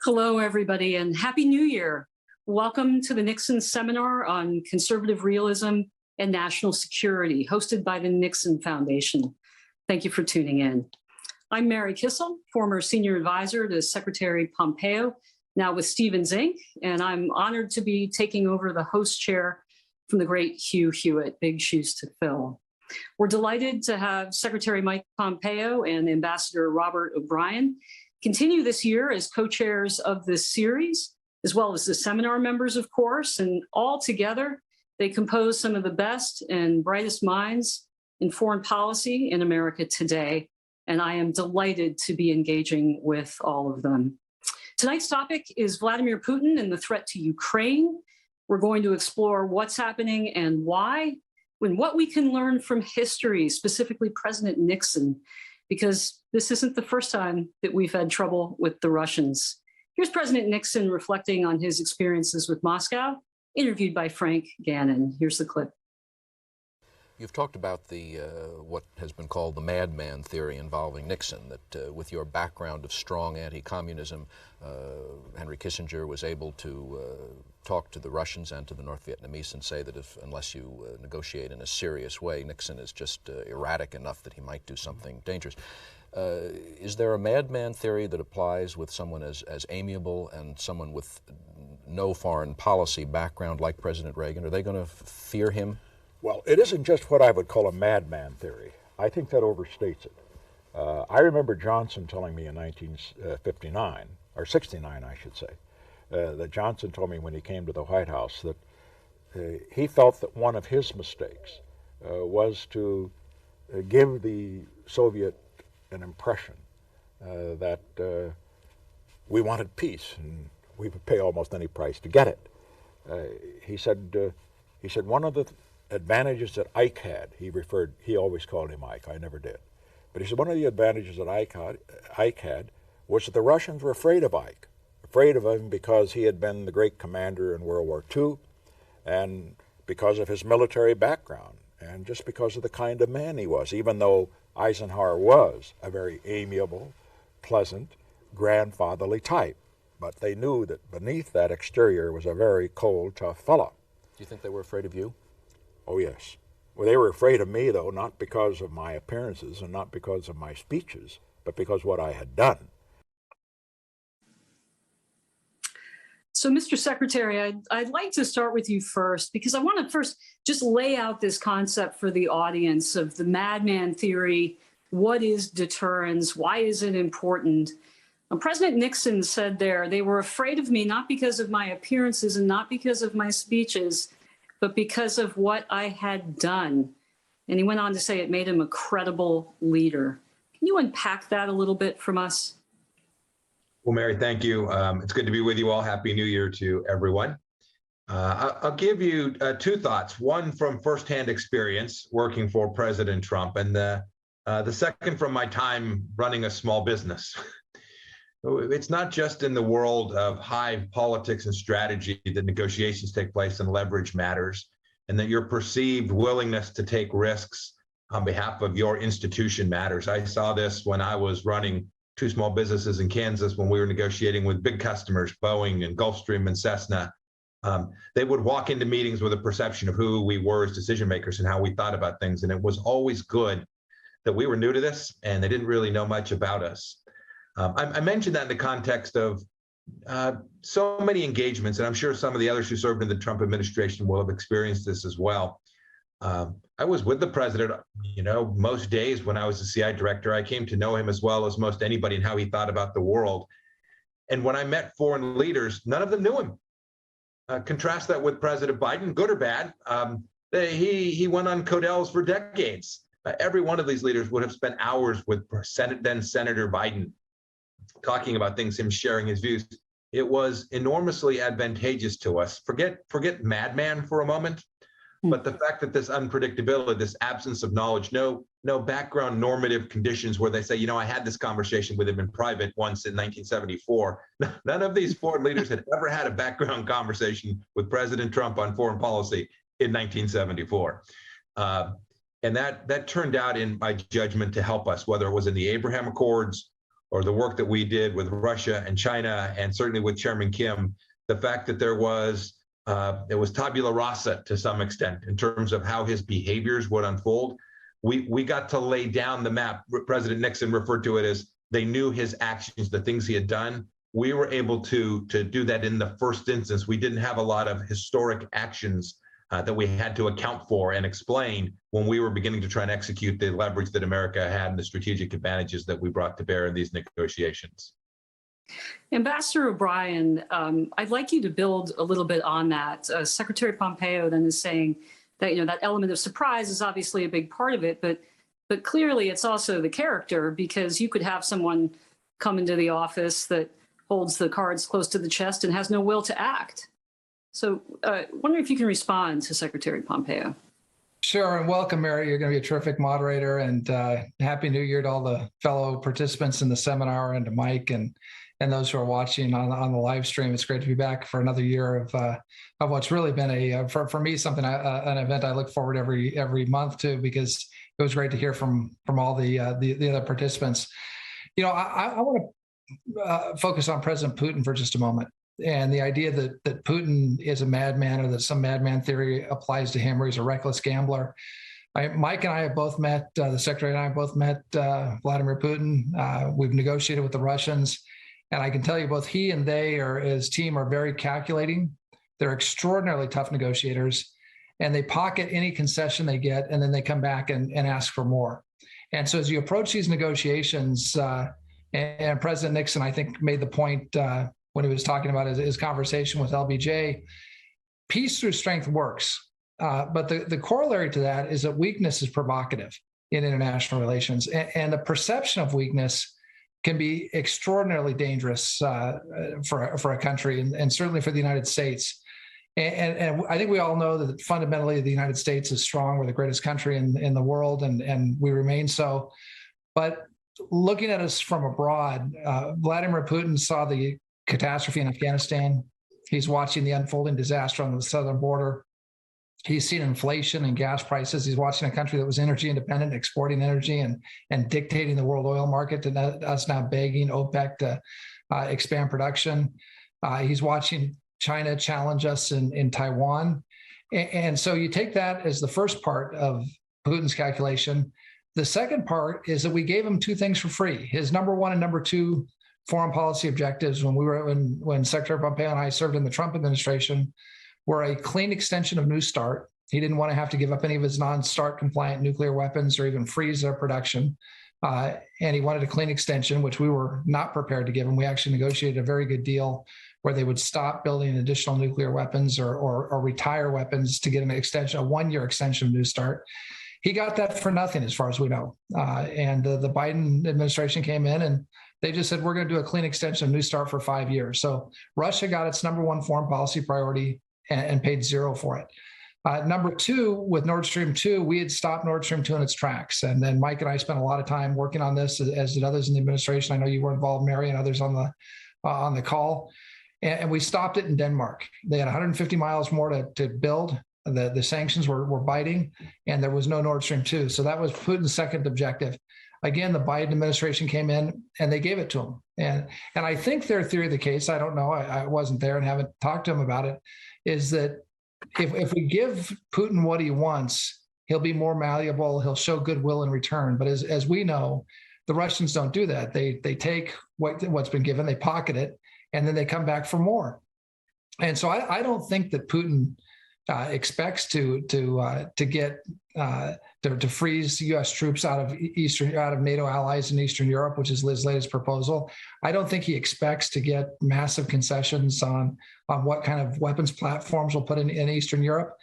Hello, everybody, and Happy New Year. Welcome to the Nixon Seminar on Conservative Realism and National Security, hosted by the Nixon Foundation. Thank you for tuning in. I'm Mary Kissel, former senior advisor to Secretary Pompeo, now with Stevens Inc., and I'm honored to be taking over the host chair from the great Hugh Hewitt, big shoes to fill. We're delighted to have Secretary Mike Pompeo and Ambassador Robert O'Brien continue this year as co-chairs of this series, as well as the seminar members, of course, and all together, they compose some of the best and brightest minds in foreign policy in America today, and I am delighted to be engaging with all of them. Tonight's topic is Vladimir Putin and the threat to Ukraine. We're going to explore what's happening and why, and what we can learn from history, specifically President Nixon, because this isn't the first time that we've had trouble with the Russians. Here's President Nixon reflecting on his experiences with Moscow, interviewed by Frank Gannon. Here's the clip. You've talked about the what has been called the madman theory involving Nixon, that with your background of strong anti-communism, Henry Kissinger was able to talk to the Russians and to the North Vietnamese and say that unless you negotiate in a serious way, Nixon is just erratic enough that he might do something dangerous. Is there a madman theory that applies with someone as amiable and someone with no foreign policy background like President Reagan? Are they going to fear him? Well, it isn't just what I would call a madman theory. I think that overstates it. I remember Johnson telling me in 1959, or 69, I should say, that Johnson told me when he came to the White House that he felt that one of his mistakes was to give the Soviet an impression that we wanted peace and we would pay almost any price to get it. He said one of the advantages that Ike had, he always called him Ike, I never did, but he said one of the advantages that Ike had was that the Russians were afraid of Ike, afraid of him because he had been the great commander in World War II and because of his military background and just because of the kind of man he was, even though Eisenhower was a very amiable, pleasant, grandfatherly type. But they knew that beneath that exterior was a very cold, tough fellow. Do you think they were afraid of you? Oh, yes. Well, they were afraid of me, though, not because of my appearances and not because of my speeches, but because of what I had done. So, Mr. Secretary, I'd like to start with you first, because I want to first just lay out this concept for the audience of the madman theory. What is deterrence? Why is it important? President Nixon said they were afraid of me not because of my appearances and not because of my speeches, but because of what I had done. And he went on to say it made him a credible leader. Can you unpack that a little bit from us? Well, Mary, thank you. It's good to be with you all. Happy New Year to everyone. I'll give you two thoughts, one from firsthand experience working for President Trump, and the second from my time running a small business. It's not just in the world of high politics and strategy that negotiations take place and leverage matters, and that your perceived willingness to take risks on behalf of your institution matters. I saw this when I was running two small businesses in Kansas when we were negotiating with big customers, Boeing and Gulfstream and Cessna. They would walk into meetings with a perception of who we were as decision makers and how we thought about things. And it was always good that we were new to this and they didn't really know much about us. I mentioned that in the context of so many engagements, and I'm sure some of the others who served in the Trump administration will have experienced this as well. I was with the president, most days when I was the CI director. I came to know him as well as most anybody and how he thought about the world. And when I met foreign leaders, none of them knew him. Contrast that with President Biden, good or bad. He went on Codels for decades. Every one of these leaders would have spent hours with then Senator Biden talking about things, him sharing his views. It was enormously advantageous to us. Forget madman for a moment. But the fact that this unpredictability, this absence of knowledge, no background normative conditions where they say, I had this conversation with him in private once in 1974. None of these foreign leaders had ever had a background conversation with President Trump on foreign policy in 1974. And that turned out, in my judgment, to help us, whether it was in the Abraham Accords or the work that we did with Russia and China, and certainly with Chairman Kim, the fact that there was tabula rasa to some extent in terms of how his behaviors would unfold. We got to lay down the map. President Nixon referred to it as they knew his actions, the things he had done. We were able to do that in the first instance. We didn't have a lot of historic actions that we had to account for and explain when we were beginning to try and execute the leverage that America had and the strategic advantages that we brought to bear in these negotiations. Ambassador O'Brien, I'd like you to build a little bit on that. Secretary Pompeo then is saying that, that element of surprise is obviously a big part of it, but clearly it's also the character, because you could have someone come into the office that holds the cards close to the chest and has no will to act. So wondering if you can respond to Secretary Pompeo. Sure, and welcome, Mary. You're going to be a terrific moderator, and Happy New Year to all the fellow participants in the seminar, and to Mike and those who are watching on the live stream. It's great to be back for another year of what's really been for me, something, an event I look forward every month to, because it was great to hear from all the other participants. I want to focus on President Putin for just a moment. And the idea that Putin is a madman, or that some madman theory applies to him, or he's a reckless gambler. Mike and I have both met, the Secretary and I have both met Vladimir Putin. We've negotiated with the Russians. And I can tell you both he and his team are very calculating. They're extraordinarily tough negotiators. And they pocket any concession they get, and then they come back and ask for more. And so as you approach these negotiations, and President Nixon, I think, made the point when he was talking about his conversation with LBJ, peace through strength works. But the corollary to that is that weakness is provocative in international relations. And the perception of weakness can be extraordinarily dangerous for a country, and certainly for the United States. And I think we all know that fundamentally the United States is strong. We're the greatest country in the world, and we remain so. But looking at us from abroad, Vladimir Putin saw the catastrophe in Afghanistan. He's watching the unfolding disaster on the southern border. He's seen inflation and gas prices. He's watching a country that was energy independent, exporting energy and dictating the world oil market, to us now begging OPEC to expand production. He's watching China challenge us in Taiwan. And so you take that as the first part of Putin's calculation. The second part is that we gave him two things for free. His number one and number two foreign policy objectives when Secretary Pompeo and I served in the Trump administration were a clean extension of New START. He didn't want to have to give up any of his non-START compliant nuclear weapons or even freeze their production. And he wanted a clean extension, which we were not prepared to give him. We actually negotiated a very good deal where they would stop building additional nuclear weapons or retire weapons to get an extension, a 1-year extension of New START. He got that for nothing, as far as we know. And the Biden administration came in and they just said, we're going to do a clean extension of New START for 5 years. So Russia got its number one foreign policy priority and paid zero for it. Number two, with Nord Stream 2, we had stopped Nord Stream 2 in its tracks. And then Mike and I spent a lot of time working on this, as did others in the administration. I know you were involved, Mary, and others on the call. And we stopped it in Denmark. They had 150 miles more to build. The sanctions were biting, and there was no Nord Stream 2. So that was Putin's second objective. Again, the Biden administration came in and they gave it to him. And I think their theory of the case, I don't know, I wasn't there and haven't talked to him about it, is that if we give Putin what he wants, he'll be more malleable, he'll show goodwill in return. But as we know, the Russians don't do that. They take what's been given, they pocket it, and then they come back for more. And so I don't think that Putin expects to freeze U.S. troops out of NATO allies in Eastern Europe, which is his latest proposal. I don't think he expects to get massive concessions on what kind of weapons platforms we'll put in Eastern Europe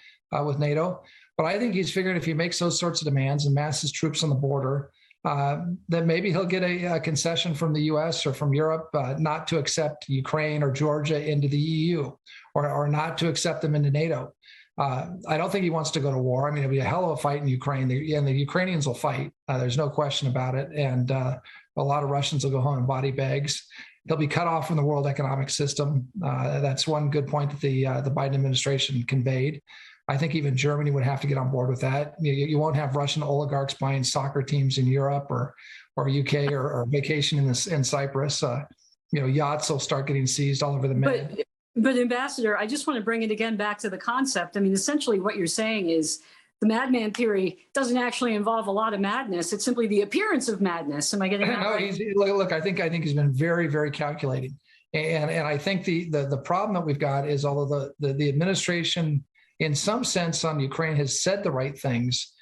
with NATO. But I think he's figuring if he makes those sorts of demands and masses troops on the border, then maybe he'll get a concession from the U.S. or from Europe not to accept Ukraine or Georgia into the EU, or not to accept them into NATO. I don't think he wants to go to war. I mean, it'll be a hell of a fight in Ukraine, and the Ukrainians will fight. There's no question about it. And a lot of Russians will go home in body bags. They'll be cut off from the world economic system. That's one good point that the Biden administration conveyed. I think even Germany would have to get on board with that. You won't have Russian oligarchs buying soccer teams in Europe or UK or vacation in Cyprus. Yachts will start getting seized all over the Med. But Ambassador, I just want to bring it again back to the concept. I mean, essentially what you're saying is the madman theory doesn't actually involve a lot of madness. It's simply the appearance of madness. Am I getting that right? Look, I think he's been very, very calculating. And I think the problem that we've got is, although the administration, in some sense, on Ukraine has said the right things,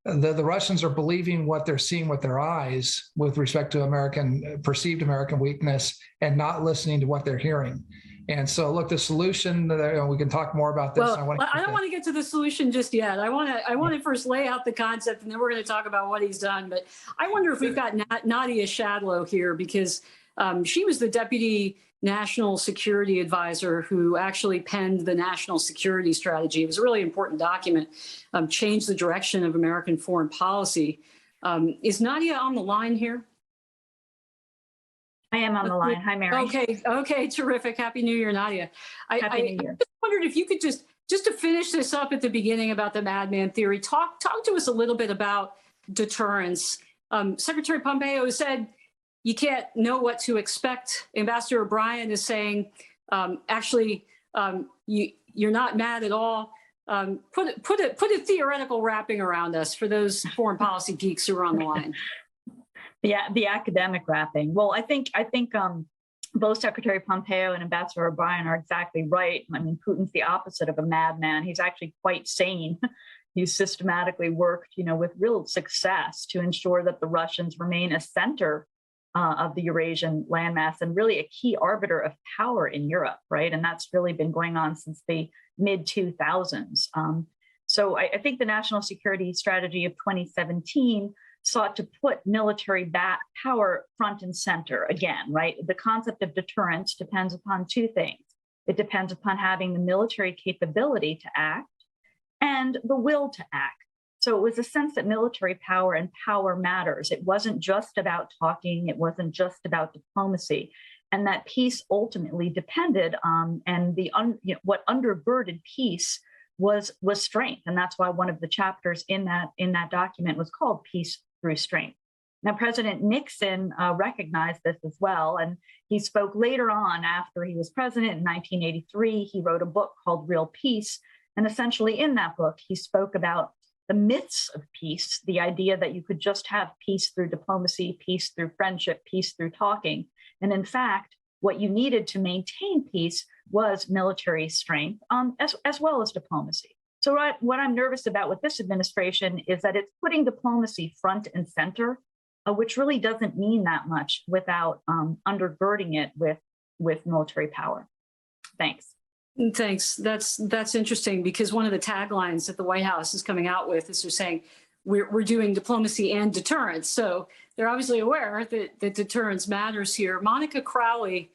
the Russians are believing what they're seeing with their eyes with respect to perceived American weakness, and not listening to what they're hearing. And so, look, the solution, we can talk more about this. Well, I don't want to get to the solution just yet. I want to first lay out the concept, and then we're going to talk about what he's done. But I wonder if we've got Nadia Shadlow here, because she was the Deputy National Security Advisor who actually penned the National Security Strategy. It was a really important document, changed the direction of American foreign policy. Is Nadia on the line here? I am on the line. Hi, Mary. Okay, terrific. Happy New Year, Nadia. Happy New Year. I just wondered if you could just to finish this up at the beginning about the madman theory, talk to us a little bit about deterrence. Secretary Pompeo has said you can't know what to expect. Ambassador O'Brien is saying, actually, you're not mad at all. Put a theoretical wrapping around us for those foreign policy geeks who are on the line. Yeah, the academic wrapping. Well, I think both Secretary Pompeo and Ambassador O'Brien are exactly right. I mean, Putin's the opposite of a madman. He's actually quite sane. He's systematically worked, with real success to ensure that the Russians remain a center of the Eurasian landmass and really a key arbiter of power in Europe, right? And that's really been going on since the mid-2000s. So I think the National Security Strategy of 2017 sought to put military power front and center again, right? The concept of deterrence depends upon two things. It depends upon having the military capability to act and the will to act. So it was a sense that military power and power matters. It wasn't just about talking. It wasn't just about diplomacy. And that peace ultimately depended on, and what undergirded peace was strength. And that's why one of the chapters in that document was called Peace Through Strength. Now, President Nixon recognized this as well, and he spoke later on after he was president in 1983. He wrote a book called Real Peace, and essentially in that book, he spoke about the myths of peace, the idea that you could just have peace through diplomacy, peace through friendship, peace through talking. And in fact, what you needed to maintain peace was military strength, as well as diplomacy. So what I'm nervous about with this administration is that it's putting diplomacy front and center, which really doesn't mean that much without undergirding it with military power. Thanks. Thanks. That's interesting, because one of the taglines that the White House is coming out with is they're saying we're doing diplomacy and deterrence. So they're obviously aware that deterrence matters here. Monica Crowley,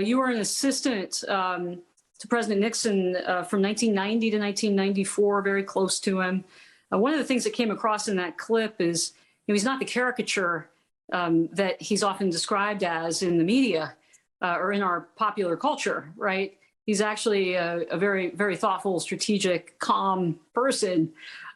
you were an assistant to President Nixon from 1990 to 1994, very close to him. One of the things that came across in that clip is he's not the caricature that he's often described as in the media or in our popular culture, right? He's actually a very, very thoughtful, strategic, calm person.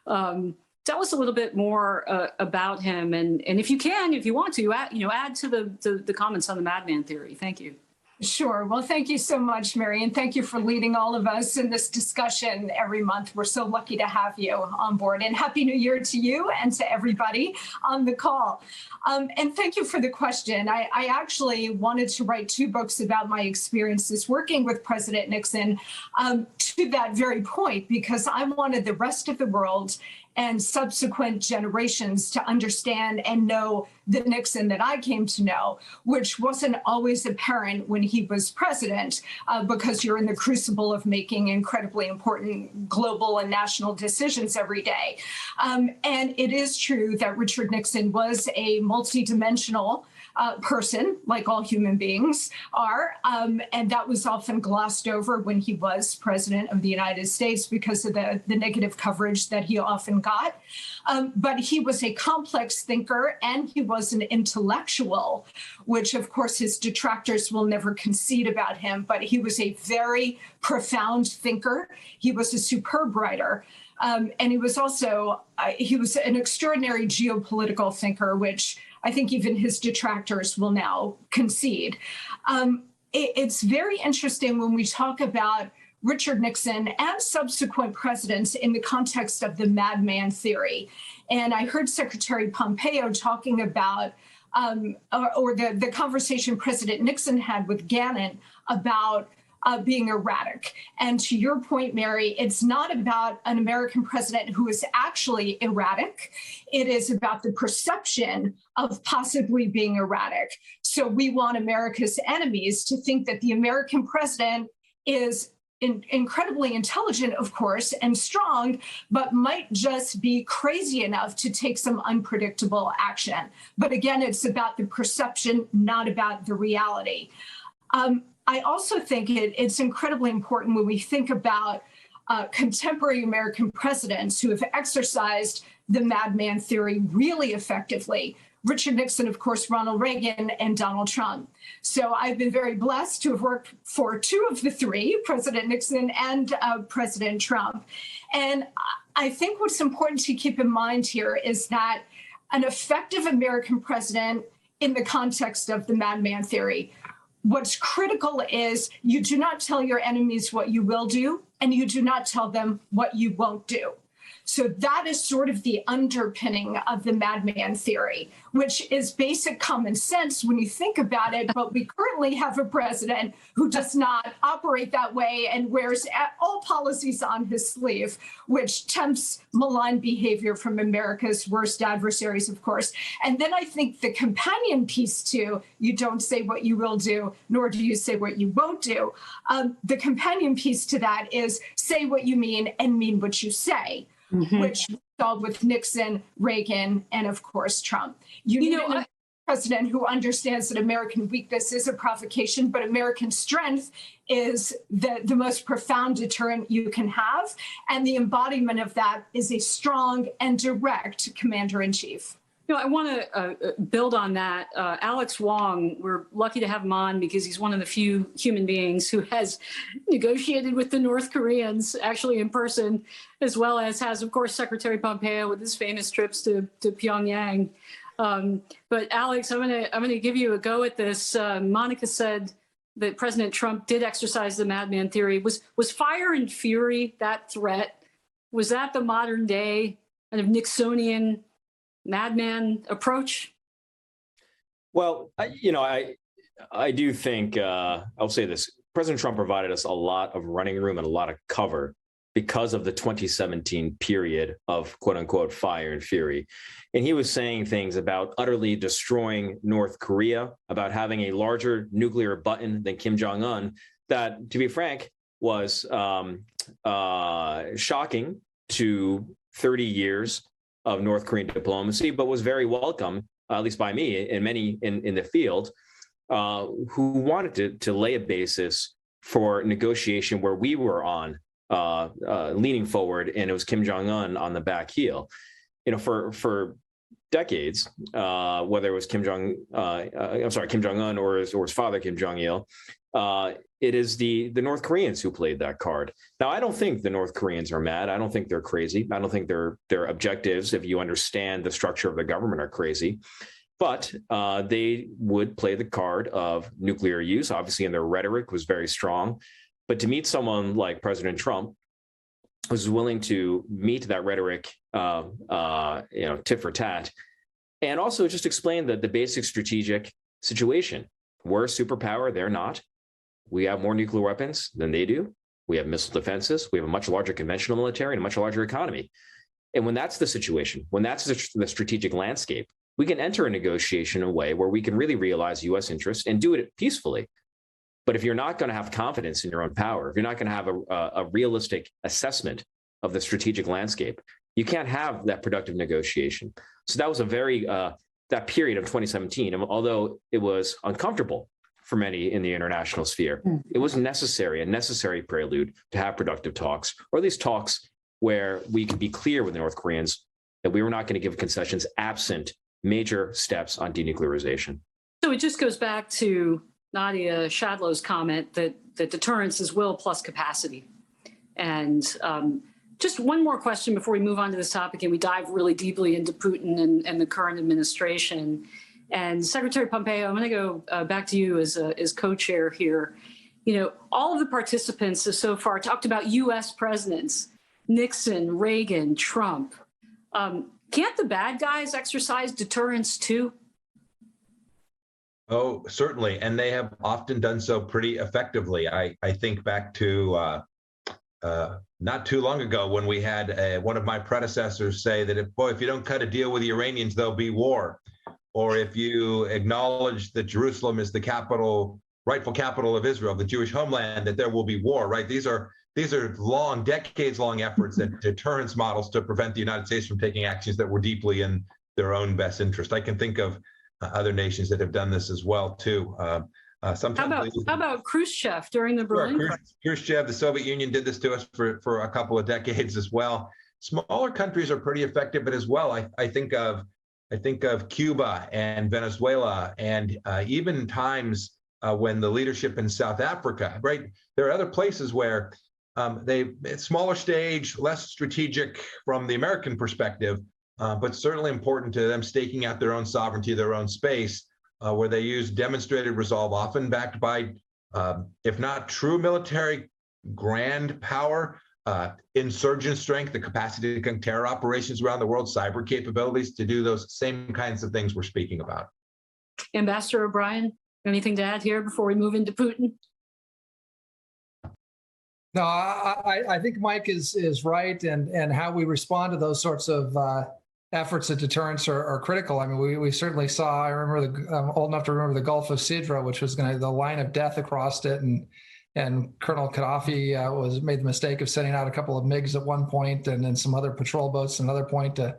Tell us a little bit more about him, and if you want to, add to the comments on the madman theory. Thank you. Sure. Well, thank you so much, Mary, and thank you for leading all of us in this discussion every month. We're so lucky to have you on board, and Happy New Year to you and to everybody on the call. And thank you for the question. I actually wanted to write 2 books about my experiences working with President Nixon to that very point, because I wanted the rest of the world and subsequent generations to understand and know the Nixon that I came to know, which wasn't always apparent when he was president, because you're in the crucible of making incredibly important global and national decisions every day. And it is true that Richard Nixon was a multidimensional person, like all human beings are. And that was often glossed over when he was president of the United States because of the negative coverage that he often got. But he was a complex thinker, and he was an intellectual, which of course his detractors will never concede about him, but he was a very profound thinker. He was a superb writer. And he was also, he was an extraordinary geopolitical thinker, which I think even his detractors will now concede. It's very interesting when we talk about Richard Nixon and subsequent presidents in the context of the madman theory. And I heard Secretary Pompeo talking about, or the conversation President Nixon had with Gannon about being erratic. And to your point, Mary, it's not about an American president who is actually erratic. It is about the perception of possibly being erratic. So we want America's enemies to think that the American president is incredibly intelligent, of course, and strong, but might just be crazy enough to take some unpredictable action. But again, it's about the perception, not about the reality. I also think it's incredibly important when we think about contemporary American presidents who have exercised the madman theory really effectively. Richard Nixon, of course, Ronald Reagan, and Donald Trump. So I've been very blessed to have worked for two of the three, President Nixon and President Trump. And I think what's important to keep in mind here is that an effective American president in the context of the madman theory, what's critical is you do not tell your enemies what you will do, and you do not tell them what you won't do. So that is sort of the underpinning of the madman theory, which is basic common sense when you think about it. But we currently have a president who does not operate that way and wears all policies on his sleeve, which tempts malign behavior from America's worst adversaries, of course. And then I think the companion piece to you don't say what you will do, nor do you say what you won't do. The companion piece to that is say what you mean and mean what you say. Mm-hmm. Which we saw with Nixon, Reagan, and of course, Trump. You need a president who understands that American weakness is a provocation, but American strength is the most profound deterrent you can have. And the embodiment of that is a strong and direct commander-in-chief. I want to build on that. Alex Wong, we're lucky to have him on because he's one of the few human beings who has negotiated with the North Koreans, actually in person, as well as has, of course, Secretary Pompeo with his famous trips to Pyongyang. But Alex, I'm gonna give you a go at this. Monica said that President Trump did exercise the madman theory. Was fire and fury that threat? Was that the modern day kind of Nixonian madman approach? Well, I do think, I'll say this, President Trump provided us a lot of running room and a lot of cover because of the 2017 period of quote unquote fire and fury. And he was saying things about utterly destroying North Korea, about having a larger nuclear button than Kim Jong-un, that, to be frank, was shocking to 30 years of North Korean diplomacy, but was very welcome, at least by me and many in the field, who wanted to lay a basis for negotiation where we were on leaning forward, and it was Kim Jong-un on the back heel. For decades, whether it was Kim Jong-un or his father Kim Jong-il, it is the North Koreans who played that card. Now, I don't think the North Koreans are mad. I don't think they're crazy. I don't think their objectives, if you understand the structure of the government, are crazy. But they would play the card of nuclear use, obviously, and their rhetoric was very strong. But to meet someone like President Trump, who's willing to meet that rhetoric, tit for tat, and also just explain the basic strategic situation. We're a superpower, they're not. We have more nuclear weapons than they do. We have missile defenses. We have a much larger conventional military and a much larger economy. And when that's the situation, when that's the strategic landscape, we can enter a negotiation in a way where we can really realize U.S. interests and do it peacefully. But if you're not going to have confidence in your own power, if you're not going to have a realistic assessment of the strategic landscape, you can't have that productive negotiation. So that was a very, that period of 2017, and although it was uncomfortable for many in the international sphere, it was a necessary prelude to have productive talks, or at least talks where we could be clear with the North Koreans that we were not going to give concessions absent major steps on denuclearization. So it just goes back to Nadia Shadlow's comment that deterrence is will plus capacity. And just one more question before we move on to this topic and we dive really deeply into Putin and the current administration. And Secretary Pompeo, I'm going to go back to you as co-chair here. You know, all of the participants have so far talked about U.S. presidents, Nixon, Reagan, Trump. Can't the bad guys exercise deterrence too? Oh, certainly. And they have often done so pretty effectively. I think back to not too long ago when we had one of my predecessors say that if you don't cut a deal with the Iranians, there'll be war. Or if you acknowledge that Jerusalem is the capital, rightful capital of Israel, the Jewish homeland, that there will be war, right? These are long, decades-long efforts and deterrence models to prevent the United States from taking actions that were deeply in their own best interest. I can think of other nations that have done this as well, too. Sometimes how about Khrushchev during the Berlin crisis? Khrushchev, the Soviet Union did this to us for a couple of decades as well. Smaller countries are pretty effective, but as well, I think of Cuba and Venezuela, and even times when the leadership in South Africa, right? There are other places where it's smaller stage, less strategic from the American perspective, but certainly important to them staking out their own sovereignty, their own space, where they use demonstrated resolve, often backed by, if not true military grand power, insurgent strength, the capacity to conduct terror operations around the world, cyber capabilities to do those same kinds of things we're speaking about. Ambassador O'Brien, anything to add here before we move into Putin? No, I think Mike is right, and how we respond to those sorts of efforts at deterrence are critical. I mean, we certainly saw. I remember I'm old enough to remember the Gulf of Sidra, which was the line of death across it, and Colonel Gaddafi made the mistake of sending out a couple of MiGs at one point, and then some other patrol boats at another point to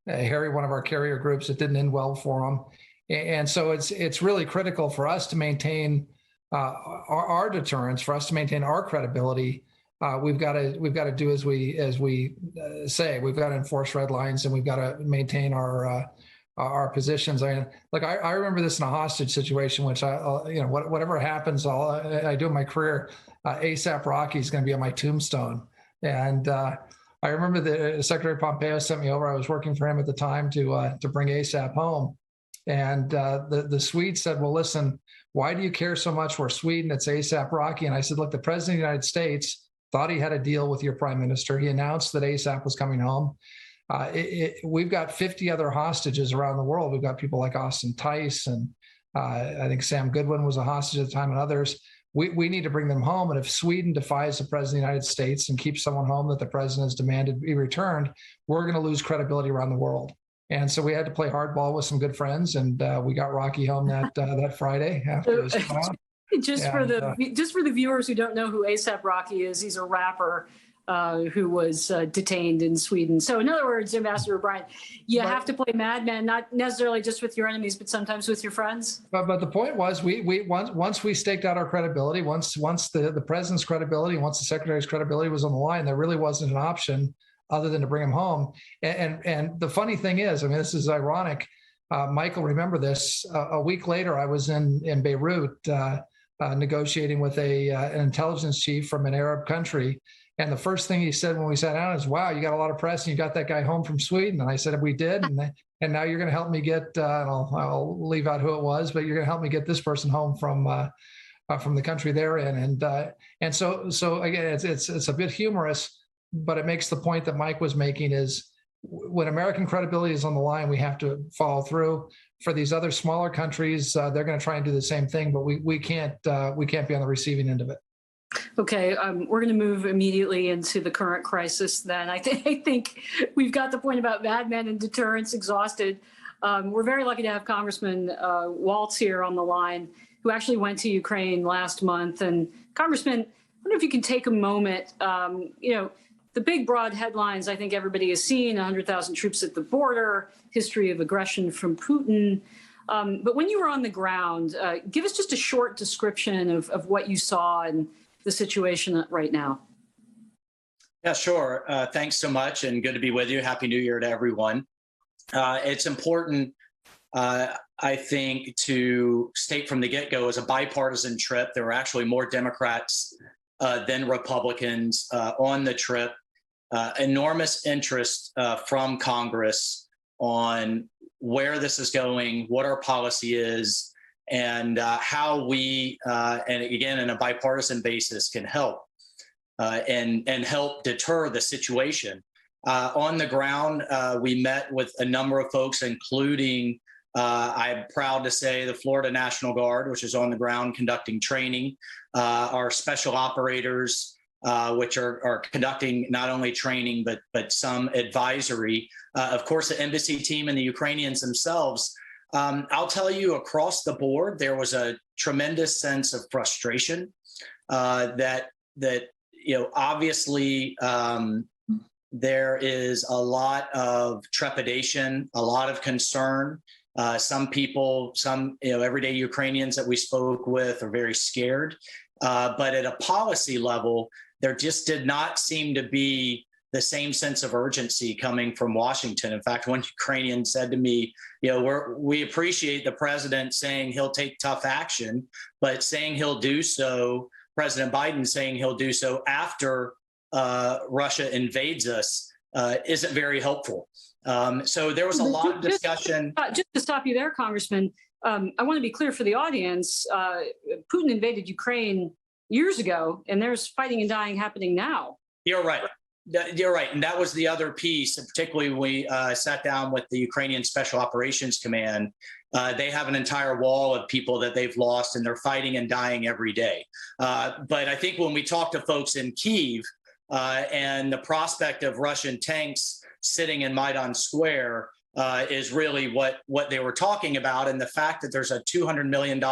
harry one of our carrier groups. It didn't end well for them, and so it's really critical for us to maintain our deterrence, for us to maintain our credibility. We've got to do as we say. We've got to enforce red lines, and we've got to maintain our positions. I remember this in a hostage situation, which whatever happens, I do in my career. ASAP Rocky is going to be on my tombstone, and I remember the Secretary Pompeo sent me over. I was working for him at the time to bring ASAP home, and the Swedes said, "Well, listen, why do you care so much? We're Sweden. It's ASAP Rocky." And I said, "Look, the President of the United States thought he had a deal with your prime minister. He announced that ASAP was coming home. We've got 50 other hostages around the world. We've got people like Austin Tice, and I think Sam Goodwin was a hostage at the time, and others. We need to bring them home. And if Sweden defies the President of the United States and keeps someone home that the President has demanded be returned, we're going to lose credibility around the world." And so we had to play hardball with some good friends, and we got Rocky home that Friday after it was out. Just for the viewers who don't know who ASAP Rocky is, he's a rapper who was detained in Sweden. So in other words, Ambassador O'Brien, you have to play madman, not necessarily just with your enemies, but sometimes with your friends. But the point was, once we staked out our credibility, once the president's credibility, once the secretary's credibility was on the line, there really wasn't an option other than to bring him home. And the funny thing is, I mean, this is ironic. Michael, remember this. A week later, I was in Beirut negotiating with an intelligence chief from an Arab country. And the first thing he said when we sat down is, "Wow, you got a lot of press and you got that guy home from Sweden." And I said, "We did. And now you're going to help me get, and I'll leave out who it was, but you're going to help me get this person home from the country they're in." And so again, it's a bit humorous, but it makes the point that Mike was making is when American credibility is on the line, we have to follow through. For these other smaller countries, they're going to try and do the same thing, but we can't be on the receiving end of it. Okay, we're going to move immediately into the current crisis then. I think we've got the point about madmen and deterrence exhausted. We're very lucky to have Congressman Waltz here on the line, who actually went to Ukraine last month. And Congressman, I wonder if you can take a moment, the big broad headlines I think everybody has seen: 100,000 troops at the border, history of aggression from Putin. But when you were on the ground, give us just a short description of what you saw and the situation right now. Yeah, sure. Thanks so much, and good to be with you. Happy New Year to everyone. It's important, I think, to state from the get-go, as a bipartisan trip. There were actually more Democrats than Republicans on the trip. Enormous interest from Congress on where this is going, what our policy is, and how we, and again, in a bipartisan basis, can help and help deter the situation. On the ground, we met with a number of folks, including, I'm proud to say, the Florida National Guard, which is on the ground conducting training, our special operators, which are conducting not only training, but some advisory. Of course, the embassy team and the Ukrainians themselves. I'll tell you, across the board, there was a tremendous sense of frustration that obviously there is a lot of trepidation, a lot of concern. Some people, everyday Ukrainians that we spoke with are very scared. But at a policy level, there just did not seem to be the same sense of urgency coming from Washington. In fact, one Ukrainian said to me, we appreciate the president saying he'll take tough action, but saying he'll do so, President Biden saying he'll do so after Russia invades us isn't very helpful. So there was a lot of discussion. Just to stop you there, Congressman, I want to be clear for the audience. Putin invaded Ukraine years ago, and there's fighting and dying happening now. You're right. You're right. And that was the other piece, and particularly when we sat down with the Ukrainian Special Operations Command. They have an entire wall of people that they've lost, and they're fighting and dying every day. But I think when we talk to folks in Kyiv and the prospect of Russian tanks sitting in Maidan Square is really what they were talking about. And the fact that there's a $200 million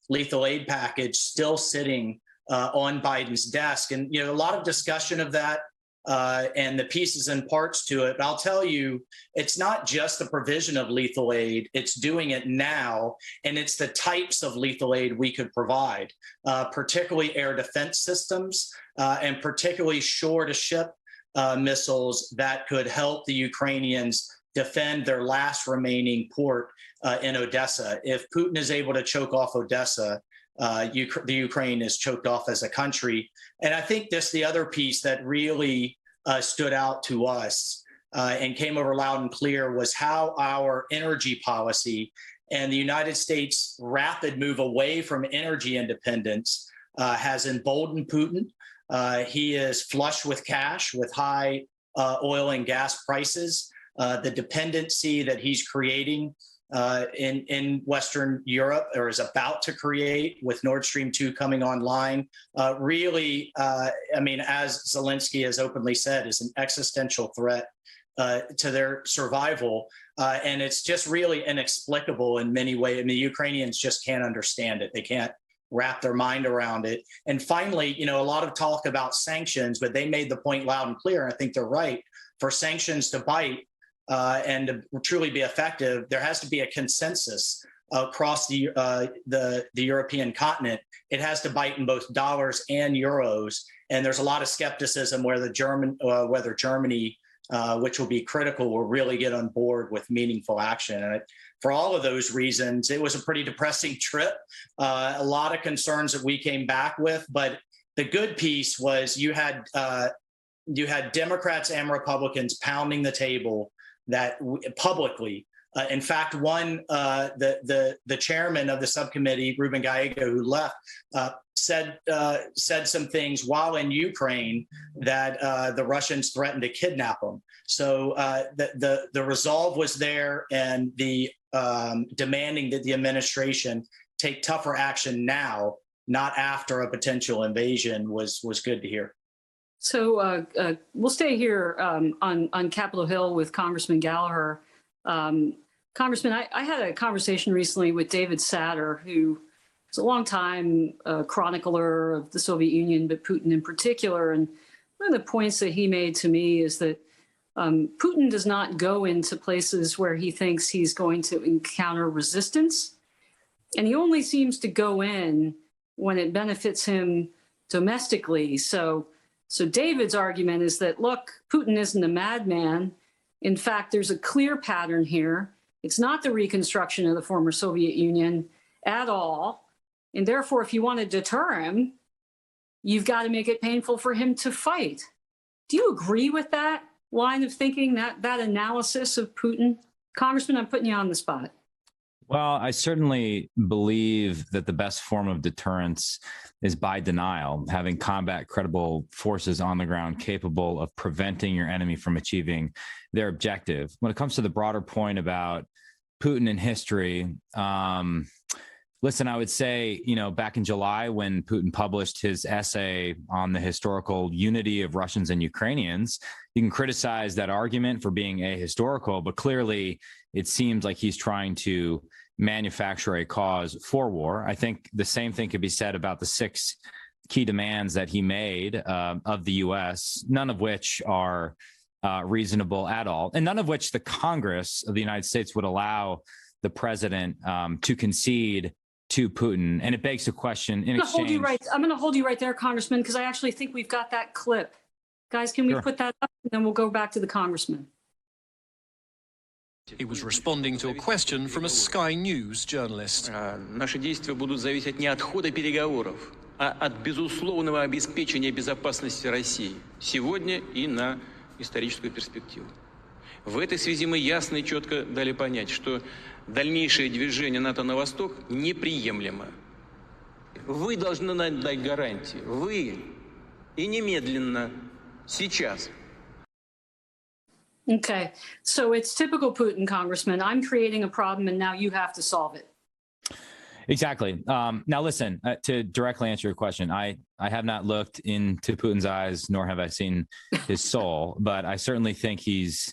lethal aid package still sitting on Biden's desk. And, a lot of discussion of that and the pieces and parts to it. But I'll tell you, it's not just the provision of lethal aid, it's doing it now. And it's the types of lethal aid we could provide, particularly air defense systems and particularly shore-to-ship missiles that could help the Ukrainians defend their last remaining port in Odessa. If Putin is able to choke off Odessa, the Ukraine is choked off as a country. And I think the other piece that really stood out to us and came over loud and clear was how our energy policy and the United States' rapid move away from energy independence has emboldened Putin. He is flush with cash, with high oil and gas prices. The dependency that he's creating in Western Europe, or is about to create with Nord Stream 2 coming online, really, as Zelensky has openly said, is an existential threat to their survival. And it's just really inexplicable in many ways. The Ukrainians just can't understand it. They can't wrap their mind around it. And finally, a lot of talk about sanctions, but they made the point loud and clear, and I think they're right, for sanctions to bite and to truly be effective, there has to be a consensus across the European continent. It has to bite in both dollars and euros. And there's a lot of skepticism whether Germany, which will be critical, will really get on board with meaningful action. And for all of those reasons, it was a pretty depressing trip. A lot of concerns that we came back with, but the good piece was you had Democrats and Republicans pounding the table that publicly. In fact, the chairman of the subcommittee, Ruben Gallego, who left, said some things while in Ukraine that the Russians threatened to kidnap him. So the resolve was there, and the demanding that the administration take tougher action now, not after a potential invasion, was good to hear. So we'll stay here on Capitol Hill with Congressman Gallagher. Congressman, I had a conversation recently with David Satter, who is a longtime chronicler of the Soviet Union, but Putin in particular. And one of the points that he made to me is that Putin does not go into places where he thinks he's going to encounter resistance. And he only seems to go in when it benefits him domestically. So David's argument is that, look, Putin isn't a madman. In fact, there's a clear pattern here. It's not the reconstruction of the former Soviet Union at all. And therefore, if you want to deter him, you've got to make it painful for him to fight. Do you agree with that line of thinking, that analysis of Putin? Congressman, I'm putting you on the spot. Well, I certainly believe that the best form of deterrence is by denial, having combat credible forces on the ground capable of preventing your enemy from achieving their objective. When it comes to the broader point about Putin in history, listen, I would say, back in July when Putin published his essay on the historical unity of Russians and Ukrainians, you can criticize that argument for being ahistorical, but clearly it seems like he's trying to manufacture a cause for war. I think the same thing could be said about the 6 key demands that he made of the U.S., none of which are reasonable at all, and none of which the Congress of the United States would allow the president to concede to Putin. And it begs the question in exchange. I'm going to hold you right there, Congressman, because I actually think we've got that clip. Guys, can we put that up? And then we'll go back to the Congressman. He was responding to a question from a Sky News journalist. Наши действия будут зависеть не от хода переговоров, а от безусловного обеспечения безопасности России сегодня и на историческую перспективу. В этой связи мы ясно и четко дали понять, что дальнейшее движение НАТО на восток неприемлемо. Вы должны нам дать гарантии. Вы. И немедленно. Сейчас. Okay, so it's typical Putin, Congressman. I'm creating a problem and now you have to solve it. Exactly. Now, listen, to directly answer your question, I have not looked into Putin's eyes, nor have I seen his soul, but I certainly think he's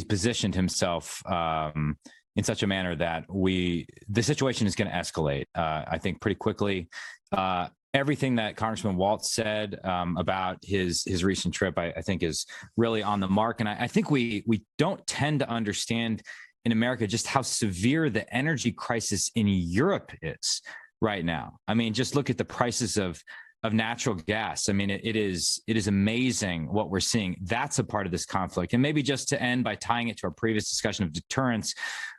positioned himself in such a manner that the situation is going to escalate, I think, pretty quickly. Everything that Congressman Waltz said about his recent trip, I think, is really on the mark. And I think we don't tend to understand in America just how severe the energy crisis in Europe is right now. I mean, just look at the prices of natural gas. I mean, it is amazing what we're seeing. That's a part of this conflict. And maybe just to end by tying it to our previous discussion of deterrence,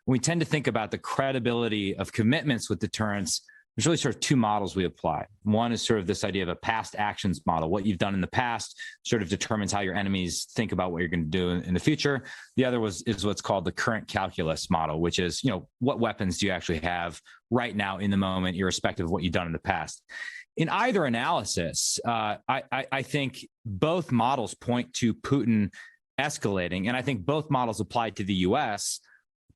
we tend to think about the credibility of commitments with deterrence. There's really sort of 2 models we apply. One is sort of this idea of a past actions model. What you've done in the past sort of determines how your enemies think about what you're going to do in the future. The other is what's called the current calculus model, which is, what weapons do you actually have right now in the moment, irrespective of what you've done in the past. In either analysis, I think both models point to Putin escalating, and I think both models applied to the U.S.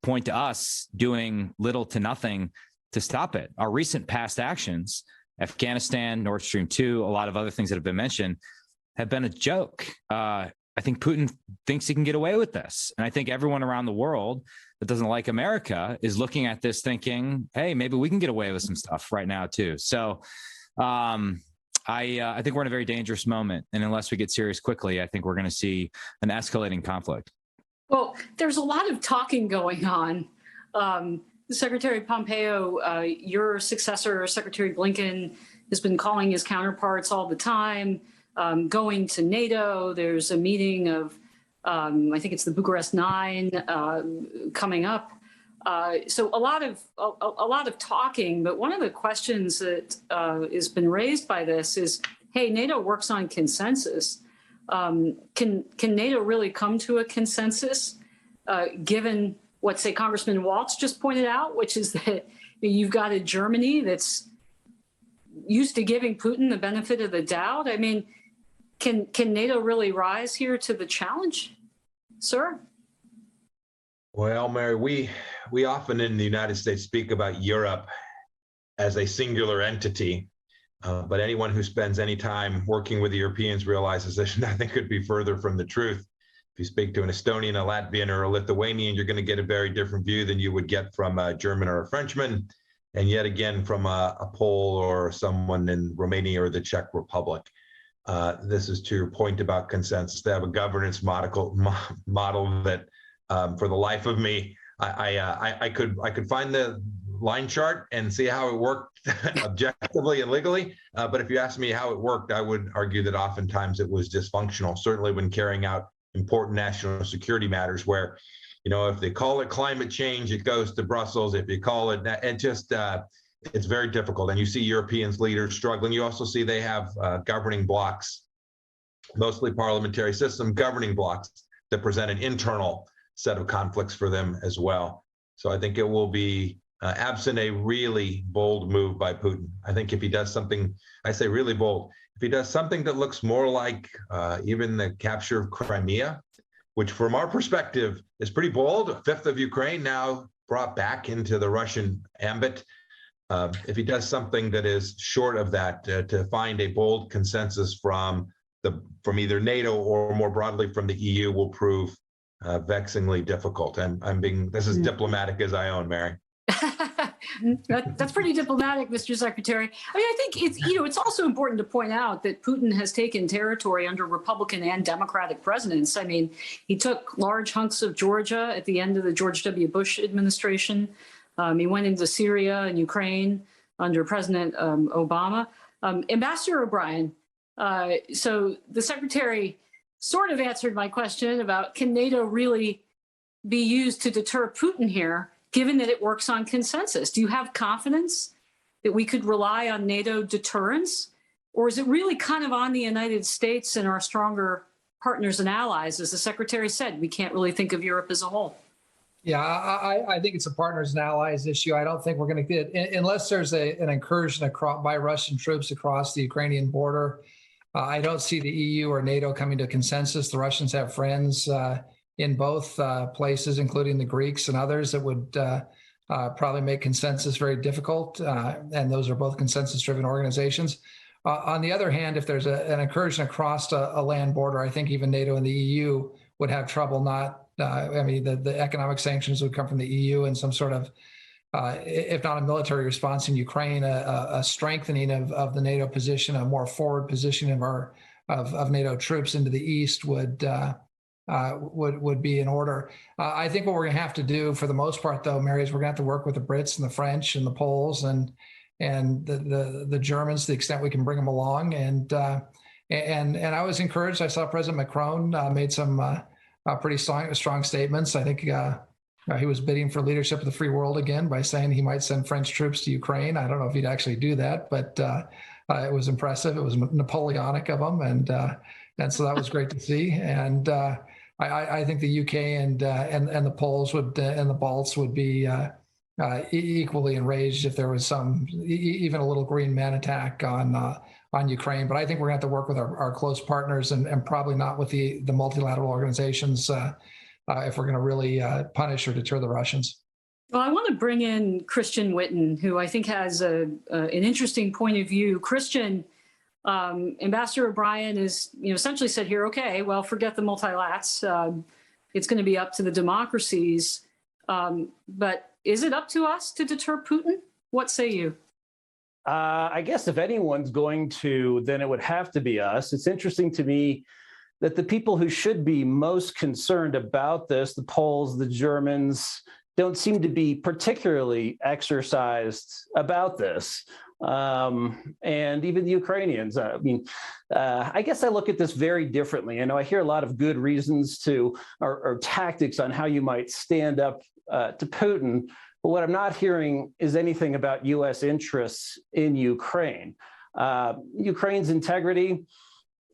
point to us doing little to nothing to stop it. Our recent past actions, Afghanistan, Nord Stream 2, a lot of other things that have been mentioned, have been a joke. I think Putin thinks he can get away with this. And I think everyone around the world that doesn't like America is looking at this thinking, hey, maybe we can get away with some stuff right now too. So I think we're in a very dangerous moment. And unless we get serious quickly, I think we're going to see an escalating conflict. Well, there's a lot of talking going on. Secretary Pompeo, your successor, Secretary Blinken, has been calling his counterparts all the time, going to NATO. There's a meeting of, I think it's the Bucharest 9 coming up. So a lot of talking. But one of the questions that has been raised by this is, hey, NATO works on consensus. Can NATO really come to a consensus, given what, say, Congressman Waltz just pointed out, which is that you've got a Germany that's used to giving Putin the benefit of the doubt? I mean, can NATO really rise here to the challenge, sir? Well, Mary, we often in the United States speak about Europe as a singular entity, but anyone who spends any time working with the Europeans realizes that nothing could be further from the truth. If you speak to an Estonian, a Latvian, or a Lithuanian, you're going to get a very different view than you would get from a German or a Frenchman, and yet again from a Pole or someone in Romania or the Czech Republic. This is to your point about consensus. They have a governance model that, for the life of me, I could find the line chart and see how it worked objectively and legally. But if you ask me how it worked, I would argue that oftentimes it was dysfunctional, certainly when carrying out important national security matters where, if they call it climate change, it goes to Brussels. If you call it, it's very difficult. And you see Europeans leaders struggling. You also see they have governing blocs, mostly parliamentary system governing blocs that present an internal set of conflicts for them as well. So I think it will be absent a really bold move by Putin. I think if he does something, I say really bold, if he does something that looks more like even the capture of Crimea, which from our perspective is pretty bold, a fifth of Ukraine now brought back into the Russian ambit. If he does something that is short of that, to find a bold consensus from either NATO or more broadly from the EU will prove vexingly difficult. This is diplomatic as I own, Mary. That's pretty diplomatic, Mr. Secretary. I mean, I think it's also important to point out that Putin has taken territory under Republican and Democratic presidents. I mean, he took large hunks of Georgia at the end of the George W. Bush administration. He went into Syria and Ukraine under President Obama. Ambassador O'Brien, so the Secretary sort of answered my question about, can NATO really be used to deter Putin here, given that it works on consensus? Do you have confidence that we could rely on NATO deterrence? Or is it really kind of on the United States and our stronger partners and allies? As the Secretary said, we can't really think of Europe as a whole. Yeah, I think it's a partners and allies issue. I don't think we're going to get, unless there's an incursion by Russian troops across the Ukrainian border. I don't see the EU or NATO coming to consensus. The Russians have friends in both places, including the Greeks and others, that would probably make consensus very difficult. And those are both consensus-driven organizations. On the other hand, if there's an incursion across a land border, I think even NATO and the EU would have trouble not. The economic sanctions would come from the EU and some sort of, if not a military response in Ukraine, a strengthening of the NATO position, a more forward position of NATO troops into the east would be in order. I think what we're going to have to do, for the most part, though, Mary, is we're going to have to work with the Brits and the French and the Poles and the Germans to the extent we can bring them along. And I was encouraged. I saw President Macron made some pretty strong statements. I think he was bidding for leadership of the free world again by saying he might send French troops to Ukraine. I don't know if he'd actually do that, but it was impressive. It was Napoleonic of him, and so that was great to see. And I think the UK and the Poles would and the Balts would be equally enraged if there was even a little green man attack on Ukraine. But I think we're going to have to work with our close partners and probably not with the multilateral organizations if we're going to really punish or deter the Russians. Well, I want to bring in Christian Whitten, who I think has an interesting point of view. Christian, Ambassador O'Brien is, essentially said here, okay, well, forget the multilats. It's going to be up to the democracies. But is it up to us to deter Putin? What say you? I guess if anyone's going to, then it would have to be us. It's interesting to me that the people who should be most concerned about this, the Poles, the Germans, don't seem to be particularly exercised about this. And even the Ukrainians. I guess I look at this very differently. I know I hear a lot of good reasons or tactics on how you might stand up to Putin. But what I'm not hearing is anything about U.S. interests in Ukraine. Ukraine's integrity,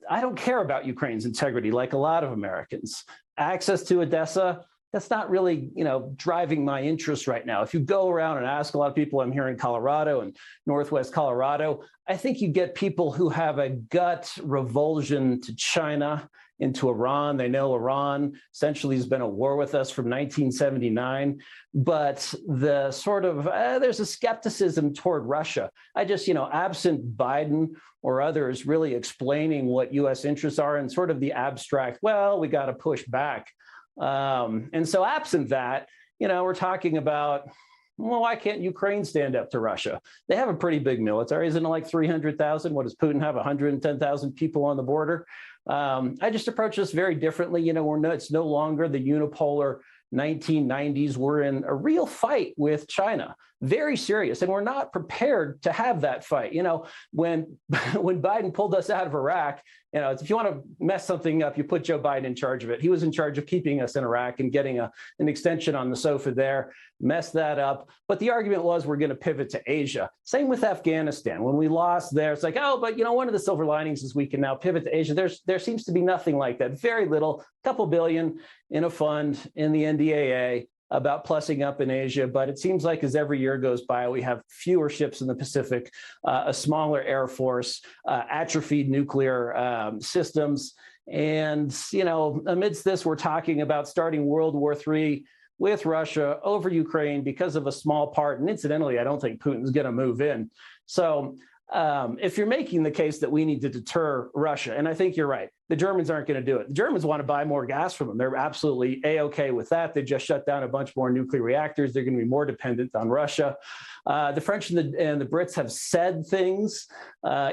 I don't care about Ukraine's integrity like a lot of Americans. Access to Odessa, that's not really, driving my interest right now. If you go around and ask a lot of people, I'm here in Colorado and Northwest Colorado, I think you get people who have a gut revulsion to China, into Iran. They know Iran essentially has been at war with us from 1979, but the sort of, there's a skepticism toward Russia. Absent Biden or others really explaining what U.S. interests are and sort of the abstract, well, we got to push back. And so absent that, we're talking about, well, why can't Ukraine stand up to Russia? They have a pretty big military. Isn't it like 300,000? What does Putin have, 110,000 people on the border? I just approach this very differently. It's no longer the unipolar 1990s. We're in a real fight with China. very serious, and we're not prepared to have that fight. You know, when Biden pulled us out of Iraq, you know, if you want to mess something up, you put Joe Biden in charge of it. He was in charge of keeping us in Iraq and getting an extension on the sofa there, messed that up. But the argument was we're going to pivot to Asia. Same with Afghanistan. When we lost there, it's like, oh, but you know, one of the silver linings is we can now pivot to Asia. There seems to be nothing like that. Very little, a couple billion in a fund in the NDAA about plussing up in Asia, but it seems like as every year goes by, we have fewer ships in the Pacific, a smaller Air Force, atrophied nuclear systems. And, you know, amidst this, we're talking about starting World War III with Russia over Ukraine because of a small part. And incidentally, I don't think Putin's going to move in. So if you're making the case that we need to deter Russia, and I think you're right, the Germans aren't going to do it. The Germans want to buy more gas from them. They're absolutely A-okay with that. They just shut down a bunch more nuclear reactors. They're going to be more dependent on Russia. The French and the Brits have said things,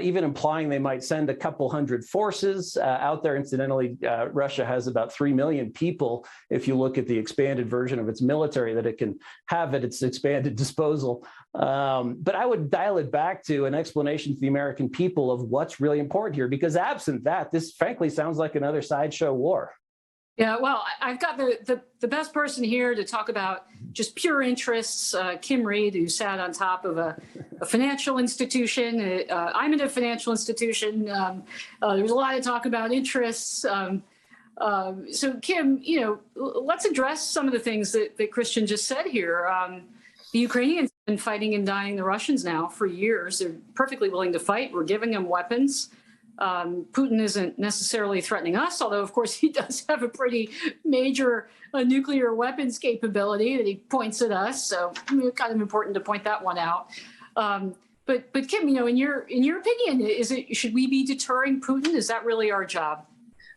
even implying they might send a couple hundred forces out there. Incidentally, Russia has about 3 million people, if you look at the expanded version of its military that it can have at its expanded disposal. But I would dial it back to an explanation to the American people of what's really important here, because absent that, this frankly sounds like another sideshow war. Yeah, well, I've got the best person here to talk about just pure interests, Kim Reed, who sat on top of a financial institution. I'm in a financial institution. There's a lot of talk about interests. So Kim, you know, let's address some of the things that Christian just said here. The Ukrainians have been fighting and dying the Russians now for years. They're perfectly willing to fight. We're giving them weapons. Putin isn't necessarily threatening us, although, of course, he does have a pretty major nuclear weapons capability that he points at us. So kind of important to point that one out. But Kim, you know, in your opinion, should we be deterring Putin? Is that really our job?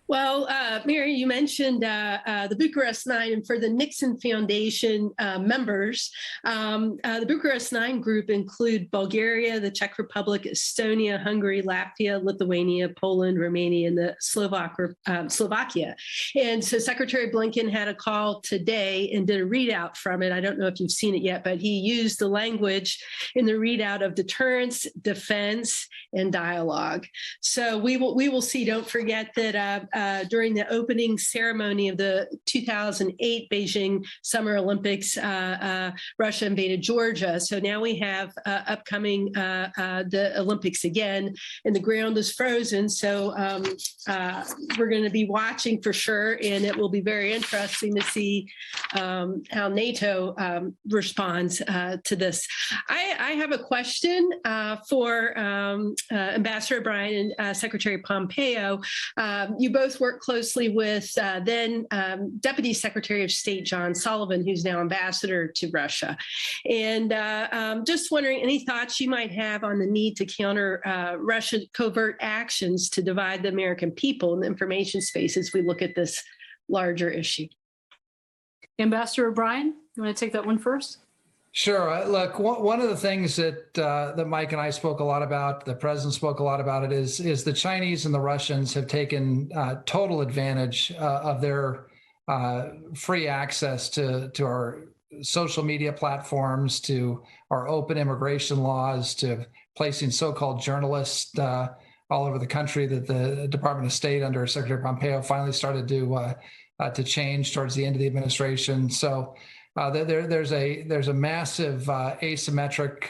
Well, Mary, you mentioned the Bucharest Nine, and for the Nixon Foundation members, the Bucharest Nine group include Bulgaria, the Czech Republic, Estonia, Hungary, Latvia, Lithuania, Poland, Romania, and the Slovakia. And so Secretary Blinken had a call today and did a readout from it. I don't know if you've seen it yet, but he used the language in the readout of deterrence, defense, and dialogue. So we will see. Don't forget that during the opening ceremony of the 2008 Beijing Summer Olympics, Russia invaded Georgia. So now we have upcoming the Olympics again, and the ground is frozen. So we're going to be watching for sure, and it will be very interesting to see how NATO responds to this. I have a question for Ambassador O'Brien and Secretary Pompeo. You both work closely with then Deputy Secretary of State John Sullivan, who's now ambassador to Russia. And just wondering any thoughts you might have on the need to counter Russian covert actions to divide the American people in the information space as we look at this larger issue. Ambassador O'Brien, you want to take that one first? Sure. Look, one of the things that Mike and I spoke a lot about, the president spoke a lot about it, is the Chinese and the Russians have taken total advantage of their free access to our social media platforms, to our open immigration laws, to placing so-called journalists all over the country that the Department of State under Secretary Pompeo finally started to change towards the end of the administration. So there's a massive asymmetric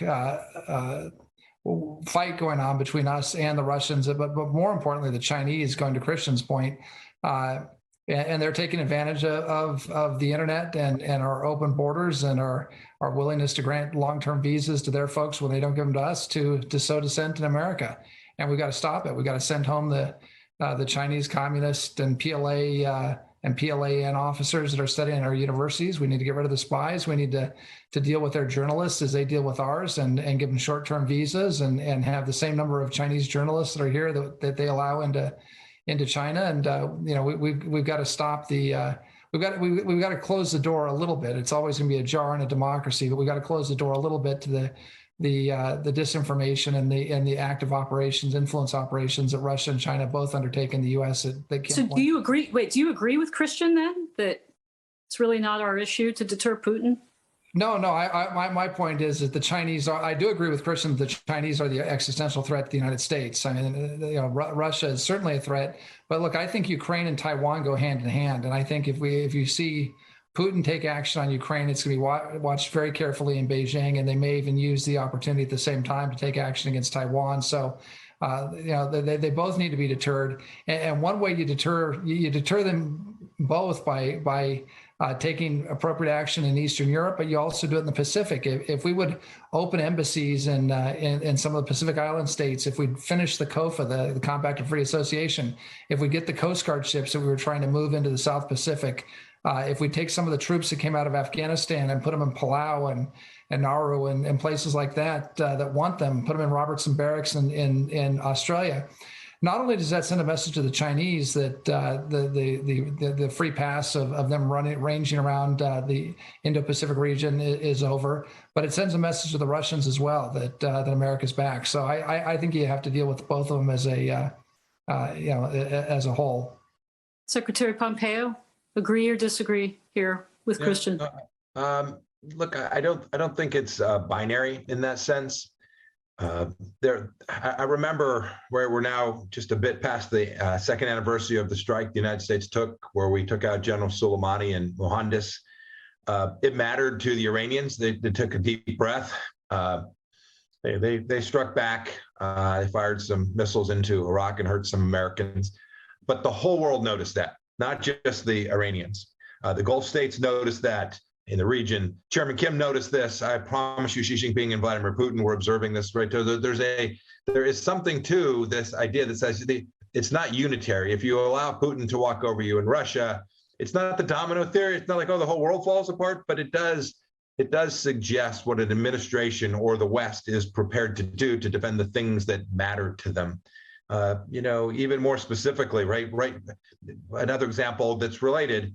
fight going on between us and the Russians, but more importantly, the Chinese, going to Christian's point, and they're taking advantage of the internet and our open borders and our willingness to grant long-term visas to their folks when they don't give them to us to sow dissent in America. And we've got to stop it. We've got to send home the Chinese communist and PLAN officers that are studying in our universities. We need to get rid of the spies. We need to deal with their journalists as they deal with ours and give them short-term visas and have the same number of Chinese journalists that are here that they allow into China. And we've got to stop the we've got to close the door a little bit. It's always going to be ajar in a democracy, but we've got to close the door a little bit to the disinformation and the active operations, influence operations that Russia and China both undertake in the U.S. So do you agree? Wait, do you agree with Christian then that it's really not our issue to deter Putin? No, my point is that the Chinese are, I do agree with Christian, the Chinese are the existential threat to the United States. I mean, Russia is certainly a threat, but look, I think Ukraine and Taiwan go hand in hand. And I think if you see Putin take action on Ukraine, it's going to be watched very carefully in Beijing, and they may even use the opportunity at the same time to take action against Taiwan. So, they both need to be deterred. And one way you deter them both by taking appropriate action in Eastern Europe, but you also do it in the Pacific. If we would open embassies in some of the Pacific Island states, if we'd finish the COFA, the Compact of Free Association, if we get the Coast Guard ships that we were trying to move into the South Pacific, if we take some of the troops that came out of Afghanistan and put them in Palau and Nauru and places like that that want them, put them in Robertson Barracks in Australia. Not only does that send a message to the Chinese that the free pass of them ranging around the Indo-Pacific region is over, but it sends a message to the Russians as well that America's back. So I think you have to deal with both of them as a whole. Secretary Pompeo, agree or disagree here with Christian? Look, I don't think it's binary in that sense. I remember where we're now just a bit past the second anniversary of the strike the United States took, where we took out General Soleimani and Mohandas. It mattered to the Iranians. They took a deep breath. They struck back. They fired some missiles into Iraq and hurt some Americans. But the whole world noticed that, not just the Iranians. The Gulf states noticed that. In the region, Chairman Kim noticed this. I promise you, Xi Jinping and Vladimir Putin were observing this. Right, there is something to this idea that says it's not unitary. If you allow Putin to walk over you in Russia, it's not the domino theory. It's not like, oh, the whole world falls apart, but it does suggest what an administration or the West is prepared to do to defend the things that matter to them. Even more specifically, right. Another example that's related.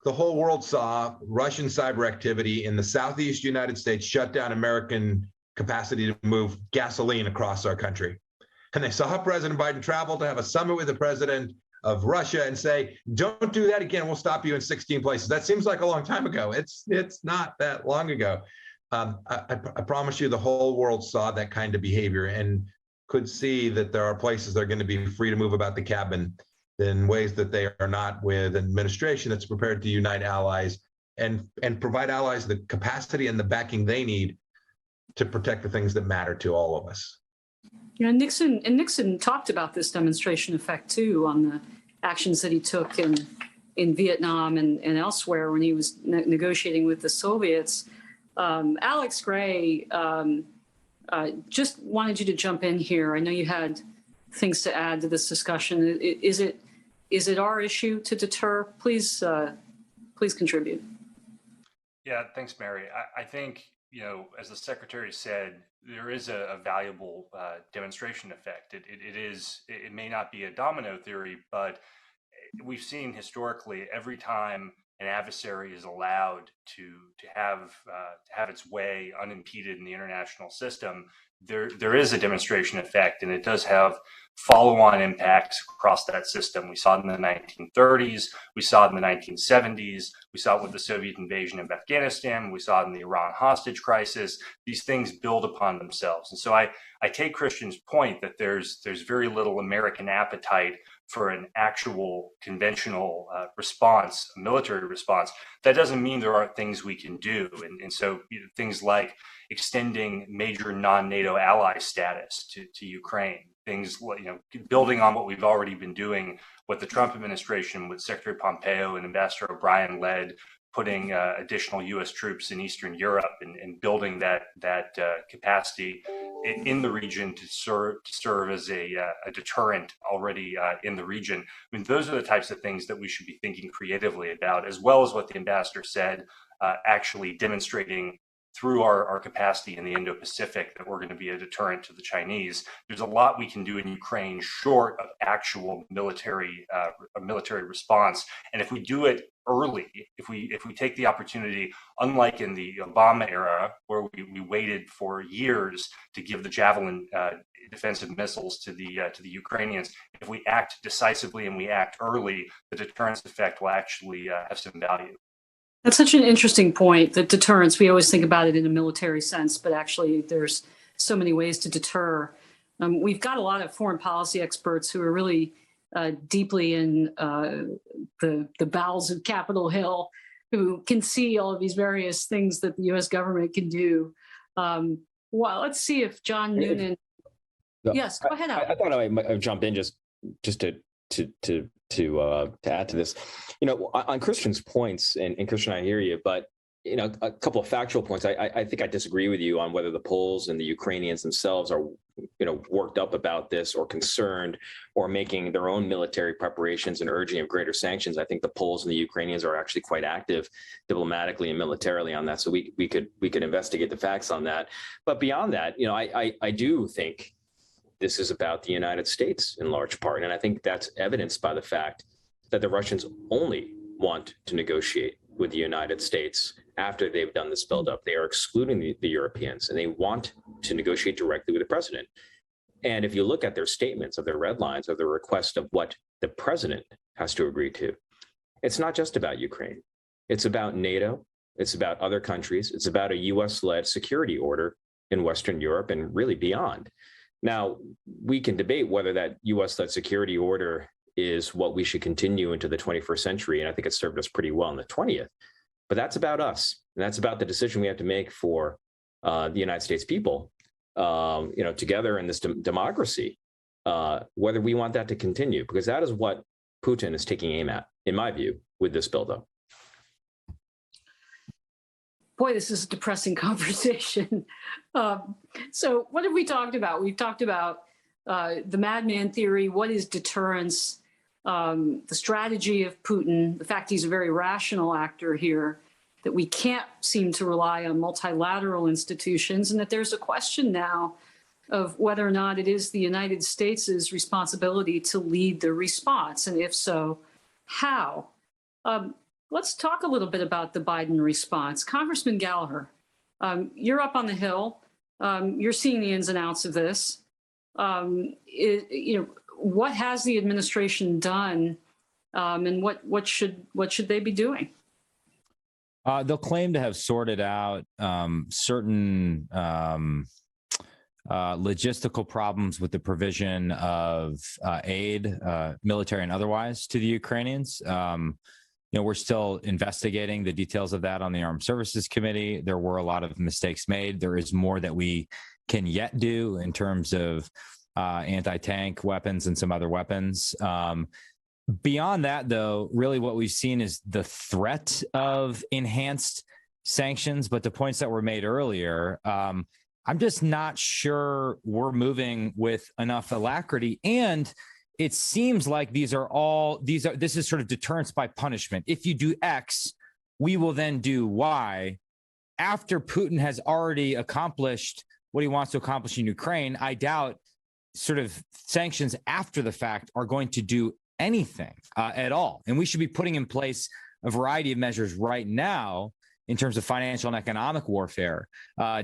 The whole world saw Russian cyber activity in the Southeast United States shut down American capacity to move gasoline across our country. And they saw President Biden travel to have a summit with the president of Russia and say, don't do that again. We'll stop you in 16 places. That seems like a long time ago. It's not that long ago. I promise you the whole world saw that kind of behavior and could see that there are places that are going to be free to move about the cabin in ways that they are not with an administration that's prepared to unite allies and provide allies the capacity and the backing they need to protect the things that matter to all of us. Nixon talked about this demonstration effect too on the actions that he took in Vietnam and elsewhere when he was negotiating with the Soviets. Alex Gray, just wanted you to jump in here. I know you had things to add to this discussion. Is it our issue to deter? Please contribute. Yeah, thanks, Mary. I think, as the Secretary said, there is a valuable demonstration effect. It may not be a domino theory, but we've seen historically every time an adversary is allowed to have its way unimpeded in the international system, there is a demonstration effect, and it does have follow-on impacts across that system. We saw it in the 1930s, we saw it in the 1970s, we saw it with the Soviet invasion of Afghanistan, we saw it in the Iran hostage crisis. These things build upon themselves. And so I take Christian's point that there's very little American appetite for an actual conventional response, a military response. That doesn't mean there aren't things we can do. And so things like extending major non-NATO ally status to Ukraine, things like, building on what we've already been doing with the Trump administration, with Secretary Pompeo and Ambassador O'Brien led, putting additional U.S. troops in Eastern Europe and building that capacity in the region to serve as a deterrent already in the region. I mean, those are the types of things that we should be thinking creatively about, as well as what the ambassador said, actually demonstrating through our capacity in the Indo-Pacific that we're going to be a deterrent to the Chinese. There's a lot we can do in Ukraine short of actual military response. And if we do it early, if we take the opportunity, unlike in the Obama era, where we waited for years to give the Javelin defensive missiles to the Ukrainians, if we act decisively and we act early, the deterrence effect will actually have some value. That's such an interesting point, that deterrence, we always think about it in a military sense, but actually there's so many ways to deter. We've got a lot of foreign policy experts who are really deeply in the bowels of Capitol Hill, who can see all of these various things that the U.S. government can do. Well, let's see if John Noonan. Yes, go ahead, Al. I thought I might jump in just to add to this. You know, on Christian's points, and Christian, I hear you, but you know, a couple of factual points. I think I disagree with you on whether the Poles and the Ukrainians themselves are, you know, worked up about this or concerned or making their own military preparations and urging of greater sanctions. I think the Poles and the Ukrainians are actually quite active diplomatically and militarily on that. So we could investigate the facts on that. But beyond that, you know, I do think this is about the United States in large part. And I think that's evidenced by the fact that the Russians only want to negotiate with the United States after they've done this buildup. They are excluding the Europeans, and they want to negotiate directly with the president. And if you look at their statements, of their red lines, of the request of what the president has to agree to, it's not just about Ukraine. It's about NATO. It's about other countries. It's about a US-led security order in Western Europe and really beyond. Now, we can debate whether that US-led security order is what we should continue into the 21st century, and I think it served us pretty well in the 20th. But that's about us, and that's about the decision we have to make for the United States people, you know, together in this democracy, whether we want that to continue, because that is what Putin is taking aim at, in my view, with this buildup. Boy, this is a depressing conversation. So what have we talked about? We've talked about the madman theory, what is deterrence, the strategy of Putin, the fact he's a very rational actor here, that we can't seem to rely on multilateral institutions, and that there's a question now of whether or not it is the United States' responsibility to lead the response, and if so, how? Let's talk a little bit about the Biden response. Congressman Gallagher, you're up on the Hill. You're seeing the ins and outs of this. You know, what has the administration done, and what should they be doing? They'll claim to have sorted out certain logistical problems with the provision of aid, military and otherwise, to the Ukrainians. You know, we're still investigating the details of that on the Armed Services Committee. There were a lot of mistakes made. There is more that we can yet do in terms of anti-tank weapons and some other weapons. Beyond that, though, really what we've seen is the threat of enhanced sanctions. But the points that were made earlier, I'm just not sure we're moving with enough alacrity. And it seems like this is sort of deterrence by punishment. If you do X, we will then do Y. After Putin has already accomplished what he wants to accomplish in Ukraine, I doubt sort of sanctions after the fact are going to do anything at all. And we should be putting in place a variety of measures right now in terms of financial and economic warfare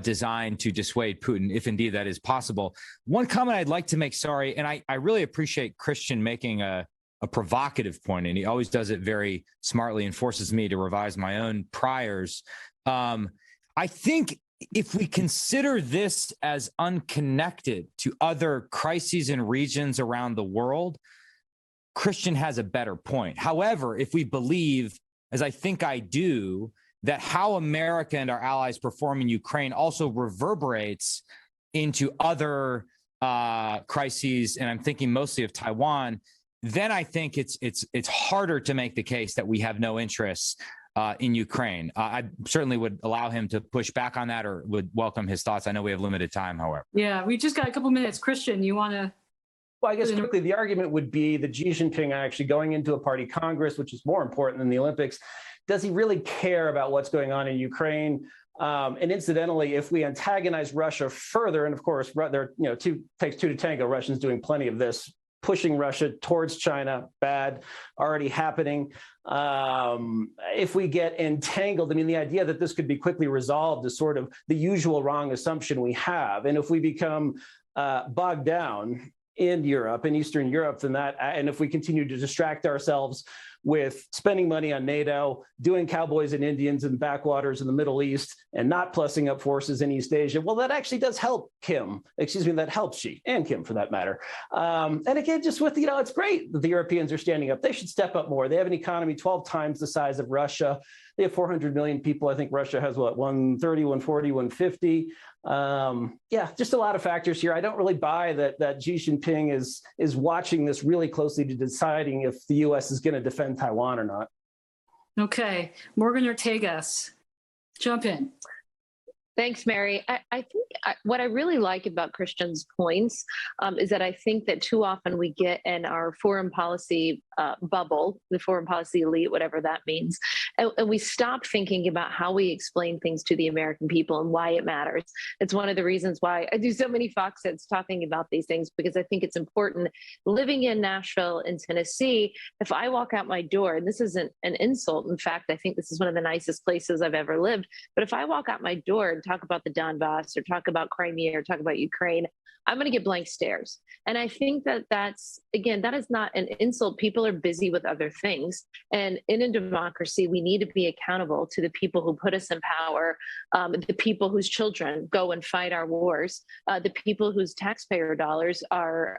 designed to dissuade Putin, if indeed that is possible. One comment I'd like to make, and I really appreciate Christian making a provocative point, and he always does it very smartly and forces me to revise my own priors. I think if we consider this as unconnected to other crises and regions around the world, Christian has a better point. However, if we believe, as I think I do, that how America and our allies perform in Ukraine also reverberates into other crises, and I'm thinking mostly of Taiwan, then I think it's harder to make the case that we have no interests in Ukraine. I certainly would allow him to push back on that, or would welcome his thoughts. I know we have limited time, however. Yeah, we just got a couple minutes. Christian, you want to? Well, I guess quickly, the argument would be that Xi Jinping actually going into a party Congress, which is more important than the Olympics. Does he really care about what's going on in Ukraine? And incidentally, if we antagonize Russia further, and of course, there, takes two to tango. Russians doing plenty of this, pushing Russia towards China, bad, already happening. If we get entangled, I mean, the idea that this could be quickly resolved is sort of the usual wrong assumption we have. And if we become bogged down in Europe, in Eastern Europe, then that, and if we continue to distract ourselves with spending money on NATO, doing cowboys and Indians in backwaters in the Middle East, and not plussing up forces in East Asia. Well, that actually does help that helps Xi and Kim for that matter. And again, just with, it's great that the Europeans are standing up. They should step up more. They have an economy 12 times the size of Russia. They have 400 million people. I think Russia has 130, 140, 150. Just a lot of factors here. I don't really buy that Xi Jinping is watching this really closely to deciding if the U.S. is going to defend Taiwan or not. Okay, Morgan Ortegas, jump in. Thanks, Mary. I think what I really like about Christian's points is that I think that too often we get in our foreign policy bubble, the foreign policy elite, whatever that means, and we stop thinking about how we explain things to the American people and why it matters. It's one of the reasons why I do so many Fox hits talking about these things, because I think it's important. Living in Nashville in Tennessee, if I walk out my door, and this isn't an insult, in fact, I think this is one of the nicest places I've ever lived, but if I walk out my door and talk about the Donbass or talk about Crimea or talk about Ukraine, I'm going to get blank stares. And I think that's, again, that is not an insult. People are busy with other things. And in a democracy, we need to be accountable to the people who put us in power, the people whose children go and fight our wars, the people whose taxpayer dollars are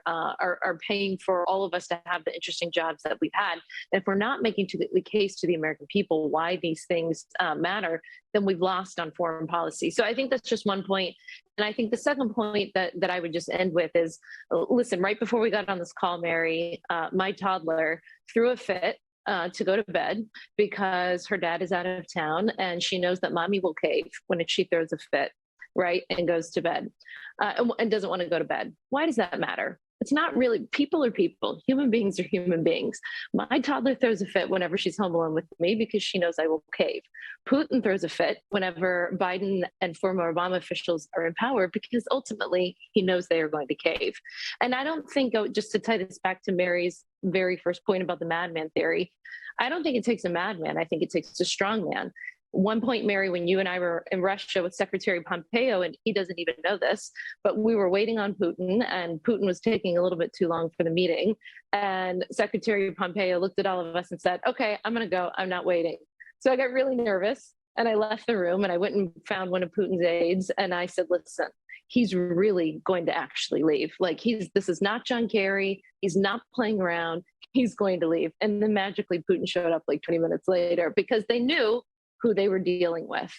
paying for all of us to have the interesting jobs that we've had. And if we're not making the case to the American people why these things matter, then we've lost on foreign policy. So I think that's just one point. And I think the second point that I would just end with is, listen, right before we got on this call, Mary, my toddler threw a fit to go to bed because her dad is out of town and she knows that mommy will cave when she throws a fit, right, and goes to bed and doesn't want to go to bed. Why does that matter? It's not really, people are people, human beings are human beings. My toddler throws a fit whenever she's home alone with me because she knows I will cave. Putin throws a fit whenever Biden and former Obama officials are in power because ultimately he knows they are going to cave. And I don't think, just to tie this back to Mary's very first point about the madman theory, I don't think it takes a madman. I think it takes a strong man. One point, Mary, when you and I were in Russia with Secretary Pompeo, and he doesn't even know this, but we were waiting on Putin, and Putin was taking a little bit too long for the meeting. And Secretary Pompeo looked at all of us and said, okay, I'm going to go. I'm not waiting. So I got really nervous, and I left the room, and I went and found one of Putin's aides, and I said, listen, he's really going to actually leave. Like, this is not John Kerry. He's not playing around. He's going to leave. And then magically Putin showed up like 20 minutes later because they knew who they were dealing with.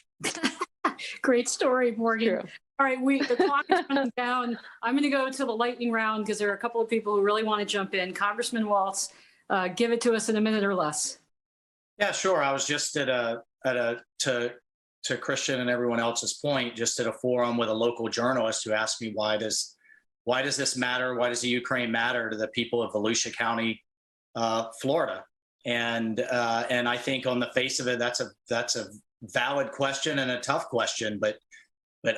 Great story, Morgan. True. All right, the clock is running down. I'm going to go to the lightning round because there are a couple of people who really want to jump in. Congressman Waltz, give it to us in a minute or less. Yeah, sure. I was just to Christian and everyone else's point, just at a forum with a local journalist who asked me, why does this matter? Why does the Ukraine matter to the people of Volusia County, Florida? And I think on the face of it, that's a valid question and a tough question. But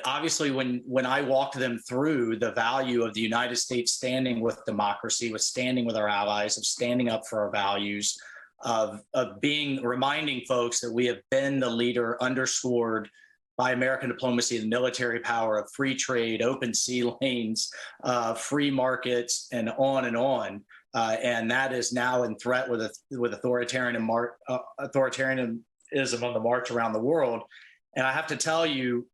obviously, when I walked them through the value of the United States standing with democracy, with standing with our allies, of standing up for our values, of reminding folks that we have been the leader underscored by American diplomacy, the military power of free trade, open sea lanes, free markets, and on and on. And that is now in threat with authoritarianism on the march around the world. And I have to tell you,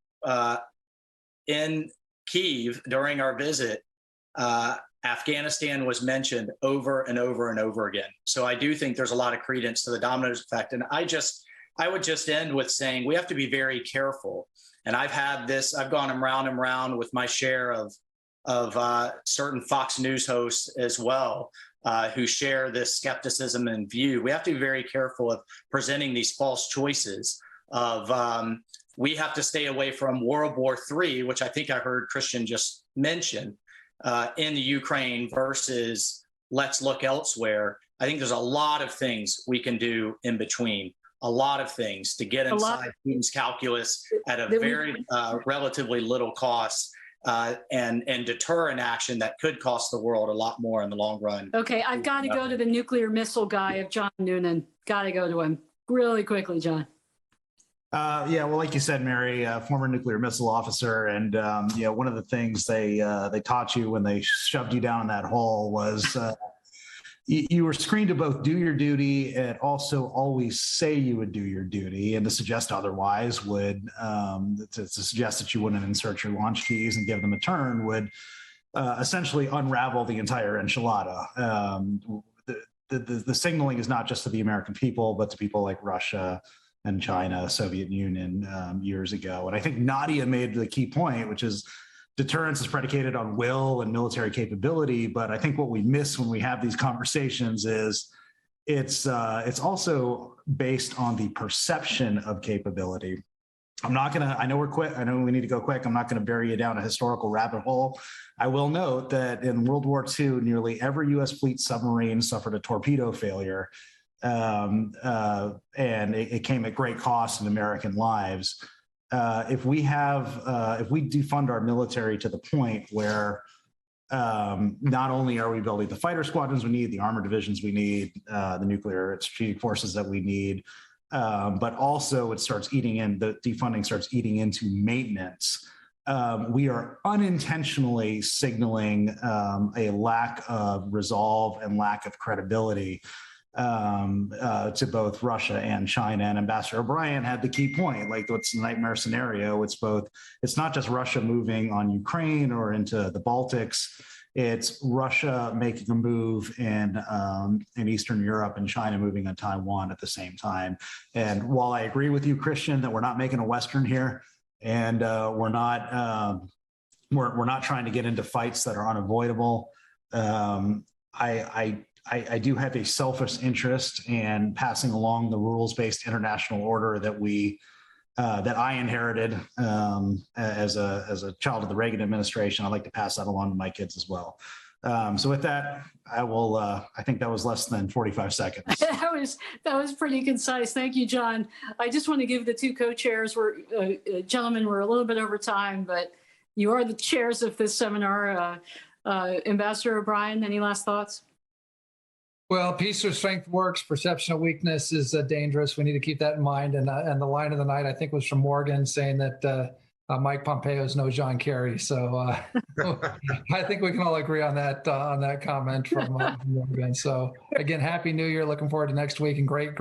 in Kyiv during our visit, Afghanistan was mentioned over and over and over again. So I do think there's a lot of credence to the domino effect. And I would just end with saying we have to be very careful. And I've gone round and round with my share of certain Fox News hosts as well, who share this skepticism and view. We have to be very careful of presenting these false choices of we have to stay away from World War III, which I think I heard Christian just mention, in the Ukraine versus let's look elsewhere. I think there's a lot of things we can do in between, a lot of things to get inside Putin's calculus at a very relatively little cost. And deter an action that could cost the world a lot more in the long run. Okay, I've got to go to the nuclear missile guy of John Noonan. Got to go to him really quickly, John. Yeah, well, like you said, Mary, former nuclear missile officer, and one of the things they taught you when they shoved you down in that hole was you were screened to both do your duty and also always say you would do your duty, and to suggest otherwise would to suggest that you wouldn't insert your launch keys and give them a turn would essentially unravel the entire enchilada. The signaling is not just to the American people, but to people like Russia and China, Soviet Union years ago. And I think Nadia made the key point, which is deterrence is predicated on will and military capability. But I think what we miss when we have these conversations is it's also based on the perception of capability. I'm not going to, I know we need to go quick. I'm not going to bury you down a historical rabbit hole. I will note that in World War II, nearly every US fleet submarine suffered a torpedo failure. And it came at great cost in American lives. If we defund our military to the point where not only are we building the fighter squadrons we need, the armored divisions we need, the nuclear strategic forces that we need, but also the defunding starts eating into maintenance. We are unintentionally signaling a lack of resolve and lack of credibility to both Russia and China. And Ambassador O'Brien had the key point, like what's the nightmare scenario? It's not just Russia moving on Ukraine or into the Baltics. It's Russia making a move in Eastern Europe and China moving on Taiwan at the same time. And while I agree with you, Christian, that we're not making a Western here, and we're not trying to get into fights that are unavoidable, I do have a selfish interest in passing along the rules-based international order that I inherited as a child of the Reagan administration. I'd like to pass that along to my kids as well. So with that, I will. I think that was less than 45 seconds. that was pretty concise. Thank you, John. I just want to give the two co-chairs, gentlemen, we're a little bit over time, but you are the chairs of this seminar. Ambassador O'Brien, any last thoughts? Well, peace or strength works. Perception of weakness is dangerous. We need to keep that in mind. And the line of the night, I think, was from Morgan saying that Mike Pompeo is no John Kerry. So I think we can all agree on that comment from Morgan. So again, Happy New Year. Looking forward to next week, and great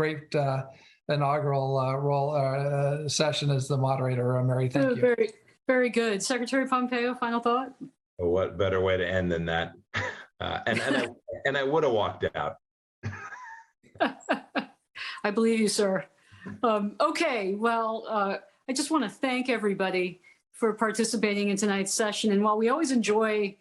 inaugural session as the moderator. Mary, thank you. Very, very good. Secretary Pompeo, final thought? What better way to end than that? And I would have walked out. I believe you, sir. Okay, well, I just want to thank everybody for participating in tonight's session. And while we always enjoy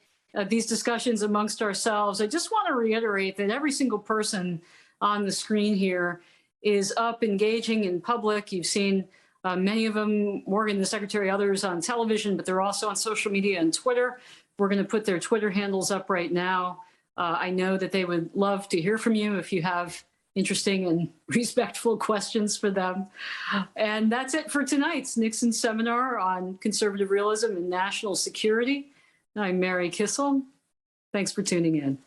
these discussions amongst ourselves, I just want to reiterate that every single person on the screen here is up engaging in public. You've seen many of them, Morgan, the Secretary, others on television, but they're also on social media and Twitter. We're going to put their Twitter handles up right now. I know that they would love to hear from you if you have interesting and respectful questions for them. And that's it for tonight's Nixon Seminar on Conservative Realism and National Security. I'm Mary Kissel. Thanks for tuning in.